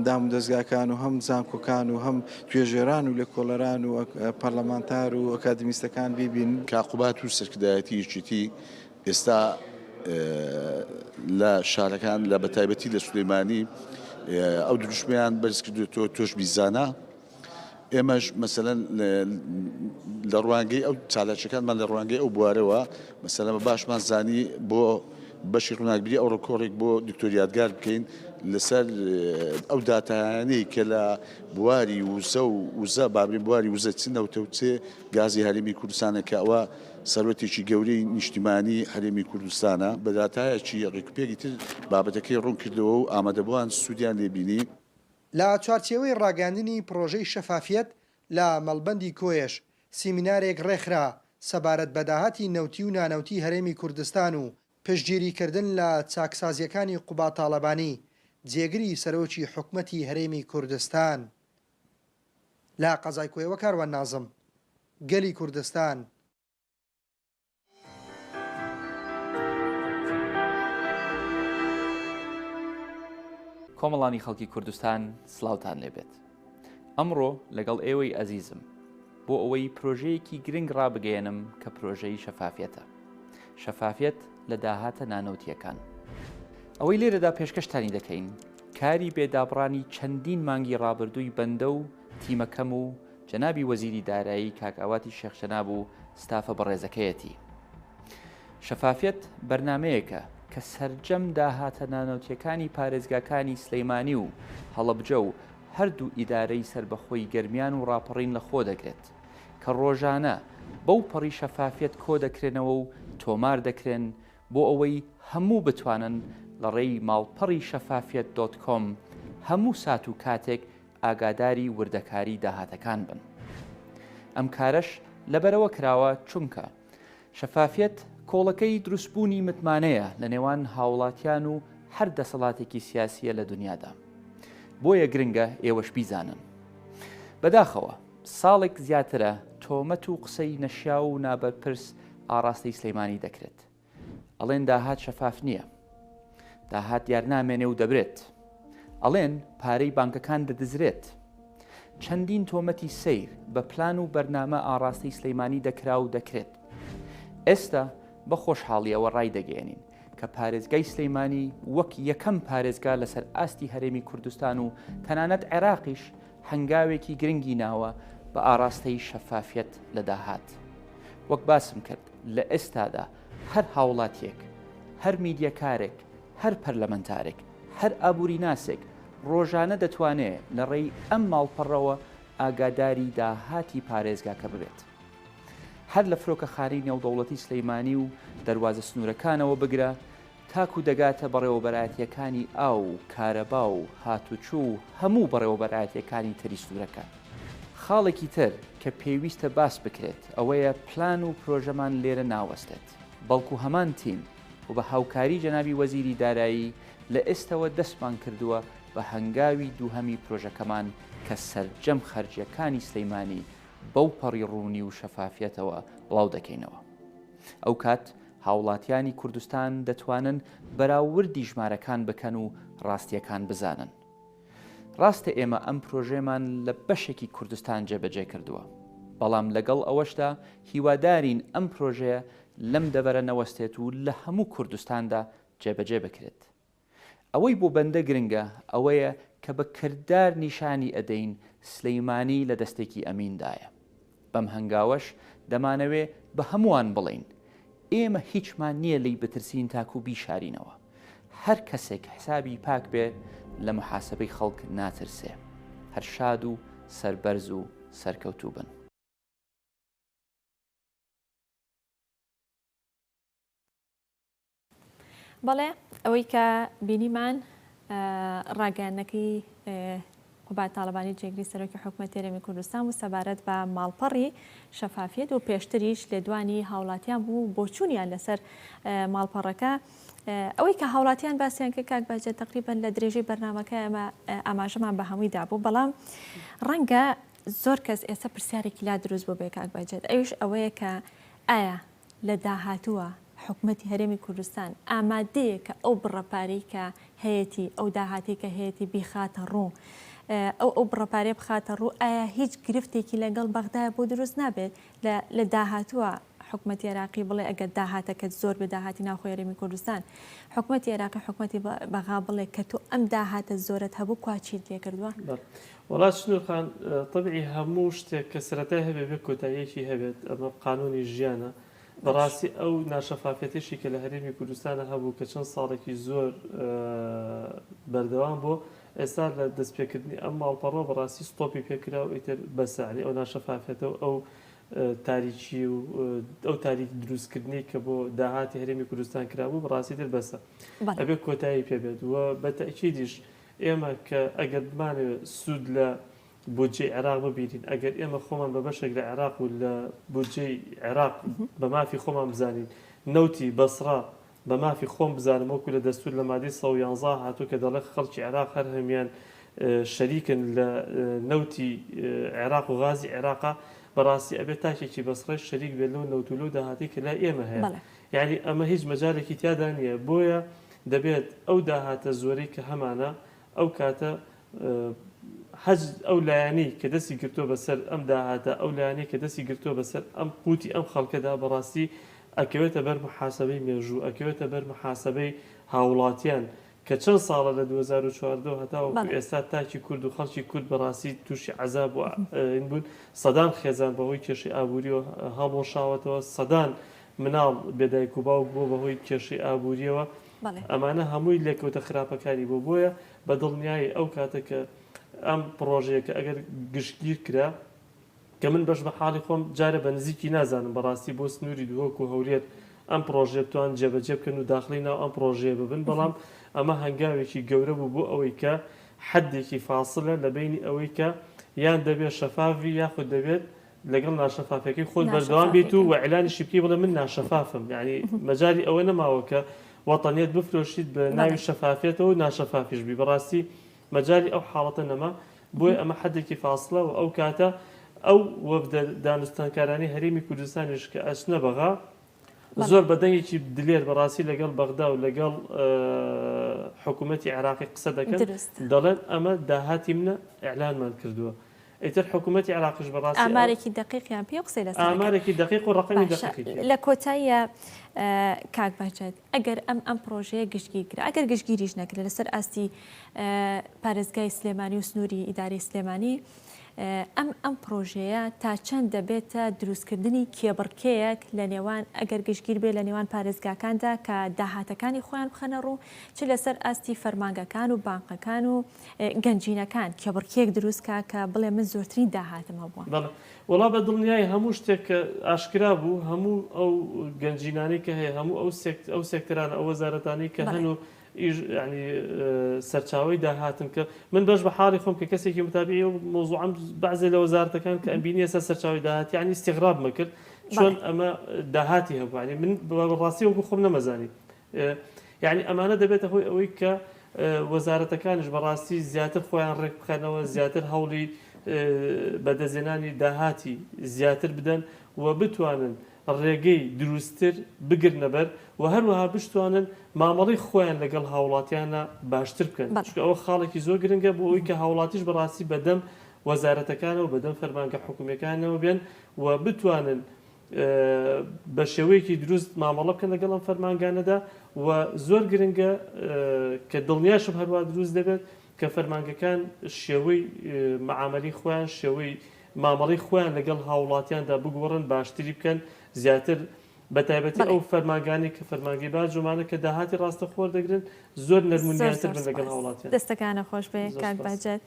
دام و دەستگاکان و هەم زانکۆکان و هەم توێژێران و لێکۆڵەران و پەرلەمانتار و ئەکادمیستەکان بیبین. کاقوبات و سەرکردایەتی یەکێتی ئێستا لە شارەکان لە بەتایبەتی لە سولەیمانی ئەو دروشمیان بەرز کردوێتەوە تۆش بیزانە ئێمەش مەسەلەن لە ڕوانگەی ئەو چالاکیەکانمان لە ڕوانگەی ئەو بوارەوە مەسەلەن باشمان زانی بۆ بەشی ڕووناکبیری ئەو ڕۆکۆڕێک بۆ دکتۆر یادگار بکەین لەسەر ئەو داتانەی کە لە بواری وزە و وزە بابرین بواری وزە چنەوتەوچێ گازی هەرێمی کوردستانە کە ئەوە سەرەتێکی گەورەی نیشتیمانی هەرێمی کوردستانە بە داتایەکی ڕێکوپێکی تر بابەتەکەی ڕوون کردەوە و ئامادەبووان سوودیان لێبینی. لە چوارچێوەی ڕاگەاندنی پرۆژەی شەفافیت لە مەڵبەندی کۆیەش سیمینارێک ڕێکخرا سەبارەت بە داهاتی نەوتی و نانەوتی هەرێمی کوردستان و پشتگیریکردن لە چاکسازیەکانی قوبا تاڵەبانی جێگری سەرۆکی حکومەتی هەرێمی کوردستان لە قەزای کۆیەوە کاروان نازم گەلی کوردستان. کۆمەڵانی خەڵکی کوردستان سلااوتان لێبێت. ئەمڕۆ لەگەڵ ئێوەی ئەزیزم بۆ ئەوەی پرۆژەیەکی گرنگ ڕابگەێنم کە پرۆژەی شەفافیەتە. شەفافیەت لە داهاتە نانەوتیەکان. ئەوەی لێرەدا پێشکەشتانی دەکەین کاری بێدابڕانی چەندین مانگی ڕابردووی بەندە و تیمەکەم و جەنابی وەزیری دارایی کاکاواتی شێخشەناب و ستافە بەڕێزەکەیەتی. شەفافیەت بەرنمەیەکە کە سەرجەم داهاتە نانەوتیەکانی پارێزگاکانی سلەیمانی و هەڵەبجە و هەردوو ئیدارەی سربەخۆی گەرمیان و ڕاپەڕین لە خۆ دەگرێت کە ڕۆژانە بەو پەڕی شەفافیەت کۆ دەکرێنەوە و تۆمار دەکرێن بۆ ئەوەی هەموو بتوانن لە ڕێی ماڵپەڕی شەفافیەت.com هەموو سات و کاتێک ئاگاداری وردەکاری داهاتەکان بن. ئەم کارەش لەبەرەوە کراوە چونکە شەفافیەت کۆڵەکەی دروستبوونی متمانەیە لە نێوان هاوڵاتیان و هەر دەسەڵاتێکی سیاسیە لە دنیادا. بۆیە گرنگە ئێوەش بیزانن. بەداخەوە ساڵێک زیاترە تۆمەت و قسەی نەشیا و نابەرپرس ئاڕاستەی سلەیمانی دەکرێت. ئەڵێن داهات شەفاف نییە. داهات یارنامێنێ و دەبرێت. ئەڵێن پارەی بانکەکان دەدزرێت. چەندین تۆمەتی سیر بە پلان و بەرنامە ئاڕاستی سلەیمانی دەکرا و دەکرێت. ئێستا بە خۆشحاڵیەوە ڕای دەگەێنین کە پارێزگای سلەیمانی وەک یەکەم پارێزگا لەسەر ئاستی هەرێمی کوردستان و تەنانەت عێراقیش هەنگاوێکی گرنگی ناوە بە ئاراستەی شەفافیەت لە داهات. وەک باسم کرد لە ئێستادا هەر هاوڵاتیەک، هەر میدیەکارێک، هەر پەرلەمەنتارێک، هەر ئابووری ناسێک ڕۆژانە دەتوانێت لە ڕێی ئەم ماڵپەڕەوە ئاگاداری داهاتی پارێزگاکە ببێت. هەر لە فرۆکەخانەی نێودەوڵەتی سلەیمانی و دەواازە سنوورەکانەوە بگرە تاکو دەگاتە بەڕێوەبەرایەتیەکانی ئاو و کارەبا و هاتوچوو و هەموو بەڕێوەبەرایەتیەکانی تری سوورەکان. خاڵێکی تر کە پێویستە باس بکرێت ئەوەیە پلان و پرۆژەمان لێرە ناوەستێت، بەڵکو هەمان تیم و بە هاوکاری جەنابی وەزیری دارایی لە ئێستەوە دەستمان کردووە بە هەنگاوی دووهەمی پرۆژەکەمان کە سەرجەم خەرجیەکانی سلەیمانی بەو پەڕی ڕوونی و شەفافیەتەوە بڵاو دەکەینەوە. ئەو کات هاوڵاتیانی کوردستان دەتوانن بەراوردی ژمارەکان بکەن و ڕاستیەکان بزانن. ڕاستە ئێمە ئەم پرۆژێمان لە بەشێکی کوردستان جێبەجێ کردووە، بەڵام لەگەڵ ئەوەشدا هیوادارین ئەم پرۆژەیە لەم دەبەرە نەوەستێت و لە هەموو کوردستاندا جێبەجێ بکرێت. ئەوەی بۆ بەندە گرنگە ئەوەیە کە بە کردار نیشانی ئەدەین سلەیمانی لە دەستێکی ئەمیندایە. بەم هەنگاوەش دەمانەوێ بە هەمووان بڵین ئێمە هیچمان نییە لی بترسین تاکو بیشارینەوە. هەر کەسێک حسابی پاک بێ لە محاسبەی خەڵک ناترسێ. هەر شاد و سەربەرز و سەرکەوتوو بن. بەڵێ ئەوەی کە بینیمان ڕاگەیاندنەکەی قوبات تاالبانی جێگری سەرۆکی حکوومەتی هەرێمی کوردستان و سەبارەت بە ماڵپەڕی شەفافیت و پێشتریش لێدوانی هاوڵاتیان بوو بۆچوونیان لەسەر ماڵپەڕەکە. ئەوەی کە هاوڵاتیان باسییان کە کاک باجێت تقریبان لە درێژەی بەرنامەکە ئەمە ئاماژەمان بە هەمووی دابوو، بەڵام ڕەنگە زۆر کەس ئێستا پرسیارێکی لا دروست بۆ بێ کاک باجێت، ئەوش ئەوەیە کە ئایا لە داهاتووە حکوومەتی هەرێمی کوردستان ئامادەیە کە ئەو بڕەپارەی کە هەیەی ئەو داهاتی کە هەیەی بیخاتە ڕوو ئەو بڕەپارێ بخاتە ڕوو، ئایا هیچ گرفتێکی لەگەڵ بەغدایە بۆ دروست نابێت لە داهاتووە حکوومەتی عێراقی بڵێ ئەگەر داهاتەکەت زۆر بە داهاتی ناوخۆی هەرێمی کوردستان، حکوومەتی عێراقی حکوومەتی بەغا بڵێ کە تۆ ئەم داهاتە زۆرت هەبوو کواچیت لێ کردووە؟ وڵات سنوورخان طبعی هەموو شتێک کە سەرەتای هەبێت بێ کۆتاییەکی هەبێت، ئەمە قانونی ژیانە. بەڕاستی ئەو ناشەفافەتێشی کە لە هەرێمی کوردستانە هەبوو کە چەند ساڵێکی زۆر بەردەوام بۆ ئێستا لە دەستپێکردنی ئەم ماڵپەڕۆ بەڕاستی ستۆپی پێکرا و ئیتر بەسەری ئەو ناشەفافێتە و ئەو تاریکی و ئەو تاریکی دروستکردنی کە بۆ داهاتی هەرێمی کوردستان کرابوو بەڕاستی تر بەسە ئەبێ کۆتایی پێبێت وە بە تەکیدیش ئێمە کە ئەگەر بمانەوێت سوود لە بودجێ عێراق ببینین، ئەگەر ئێمە خۆمان بە بەشێک لە عێراق و لە بودجێی عێراق بە مافی خۆمان بزانین، نەوتی بەسڕا بە مافی خۆم بزانم وەکو لە دەستور لە مادەی 111 هاتوو کە دەڵێ خەڵکی عێراق هەر هەمیان شەریکن لە نەوتی عێراق و غازی عێراقا، بەڕاستی ئەبێت تاکێکی بەسڕێ شەریک بێت لەو نەوتولو داهاتی کە لای ئێمە هەیە. یعنی ئەمە هیچ مەجالێکی تیادا نییە، بۆیە دەبێت ئەو داهاتە زۆرەی کە هەمانە ئەو کاتە حەج ئەو لایەنەی کە دەستی گرتووە بەسەر ئەم داهاتە، ئەو لایەنەی کە دەستی گرتووە بەسەر ئەم قوتی ئەم خەڵکەدا بەڕاستی ئەکەوێتە بەر محاسبەی مێژوو، ئەکەوێتە بەر محاسبەی هاوڵاتیان کە چەند ساڵە لە 2014 هەتاوەکو ئێستا تاکی کورد و خەڵکی کورد بەڕاستی تووشی عەزاب و بوون، سەدان خێزان بەهۆی کێشەی ئابووریەوە هەڵۆشاوەتەوە، سەدان مناڵ بێدایک و باوک بووە بەهۆی کێشەی ئابووریەوە. ئەمانە هەمووی لێکەوتە خراپەکانی بۆیە بە دڵنیایی ئەو کاتە کە ئەم پرۆژەیە کە ئەگەر گشتگیر کرا کە من بەش بە حاڵی خۆم جارە بە نزیکی نازانم بەڕاستی بۆ سنووری دووەک و هەورێت ئەم پرۆژێ بتوان جێبەجێ بکەن و داخلی ناو ئەم پرۆژەیە ببن، بەڵام ئەمە هەنگاوێکی گەورە بوو بۆ ئەوەی کە حەدێکی فاصلە لە بینی ئەوەی کە یان دەبێت شەفافی یاخود دەبێت لەگەڵ ناشەفافەکەی خۆت بەردەوام بیت و ئەعلانیشی بکەی بڵێ من ناشەفافم، یعنی مەجای ئەوە نەماوە کە وەتەنیەت بفرۆشیت بە ناوی شەفافێتەوە و ناشەفافیش بی، بەڕاستی مەجای ئەو حاڵەتە نەما، بۆیە ئەمە حەدێکی فاصلە و ئەو کاتە ئەو وەفدە دانوستانکارانی هەرێمی کوردستانیش کە ئەچنە بەغا زۆر بەدەنگێکی دلێر بەڕاستی لەگەڵ بەغدا و لەگەڵ حکوومەتی عێراقی قسە دەکەن، دەڵێن ئەمە داهاتی منە ئیعلانمان کردووە. ئیتر حکوومەتی عراقش بەڕاستی ئامارێکی دقیقیان پێ قسەی لەسەر ئامارێکی دقیق و ڕقمی باشە. دقیقی لە کۆتاییە کاک بەهجەت ئەگەر ئەم پرۆژەیە گشتگیرکرا ئەگەر گشتگیریش نەکرێت لەسەر ئاستی پارێزگای سلێمانی و سنووری ئیداری سلێمانی ئەم پرۆژەیە تا چەند دەبێتە دروستکردنی کێبڕکەیەک لە نێوان ئەگەر گشتگیر بێ لە نێوان پارێزگاکاندا کە داهاتەکانی خۆیان بخەنە ڕوو چ لەسەر ئاستی فەرمانگەکان و بانقەکان و گەنجینەکان کێبڕکەیەک دروستکە کە بڵێ من زۆرترین داهاتم هەبووە. وڵا بە دڵنیای هەموو شتێک کە ئاشکرا بوو هەموو ئەو گەنجینانی کە هەیە هەموو ئەو سێکتەران ئەو وەزارەتانی کە هەن و ینی سەرچاوی داهاتن کە من بەش بە حاڵی خۆم کە کەسێکی متابعی و مۆزوعم بەعزێ لە وەزارەتەکان کە ئەمبینیە سەرچاوی داهات یعنی استیغراب مەکرد چۆن ئەمە داهاتی هەبووانی من بەڕاستی وەکو خۆم نەمەزانی یعنی ئەمانە دەبێتە هۆی ئەوەی کە وەزارەتەکانش بەڕاستی زیاتر خۆیان ڕێک بخەنەوە زیاتر هەوڵی بەدەزێنانی داهاتی زیاتر بدەن و بتوانن ڕێگەی دروستتر بگرنە بەر و هەروەها بشتوانن مامەڵی خۆیان لەگەڵ هاوڵاتیانە باشتر بکەن چکە ئەوە خاڵێکی زۆر گرنگە بۆ ئەوی کە هاوڵاتیش بەڕاستی بەدەم وەزارەتەکانەوە بەدەم فەرمانگە حکوومیەکانەوە بێن و بتوانن بە شێوەیەکی دروست مامەڵە بکەن لەگەڵ ئەم فەرمانگانەدا و زۆر گرنگە کە دڵنیاشم هەروە دروست دەبێت کە فەرمانگەکان شێوەی مەعامەلی خۆیان شێوەی مامەڵی خۆیان لەگەڵ هاوڵاتیاندا بگۆڕن باشتری بکەن زیاتر بە تایبەتی ئەو فەرمانگانی کە فەرمانگەی باجومانە کە داهاتی ڕاستەخۆر دەگرن زۆر نەرمونیانتر بن لەگەڵ هاوڵاتیان. دەستەکانە خۆش بێ کاک بەهجەت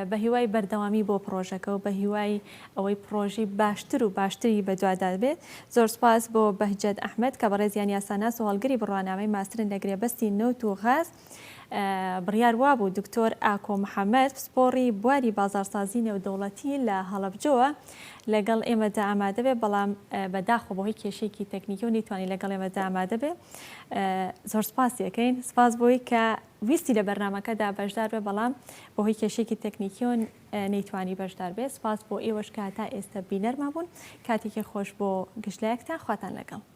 بە هیوای بەردەوامی بۆ پرۆژەکە و بە هیوای ئەوەی پرۆژی باشتر و باشتری بەدووادا بێت زۆر سپاس بۆ بەهجەت ئەحمەد کە بەڕێزیان یاساناس و هەڵگری بڕوانامەی ماسترن لە گرێبەستی نەوت و غاز بڕیار وابوو دکتۆر ئاکۆ محەممەد پسپۆڕی بواری بازارسازی نێودەوڵەتی لە هەڵەبجەوە لەگەڵ ئێمەدا ئامادە بێ بەڵام بەداخۆ بۆهۆی کێشێکی تەکنیکی و نیتوانی لەگەڵ ئێمەدا ئامادە بێ زۆر سپاسیەکەین سپاس بۆی کە ویستی لە بەرنمەکەدا بەشدار بێ بەڵام بۆهۆی کێشێکی تەکنیکی و نەیتوانی بەشدار بێ سپاس بۆ ئێوەش کە تا ئێستا بینەرما بوون کاتێکی خۆش بۆ گشتلایەکتان خواتان لەگەڵ.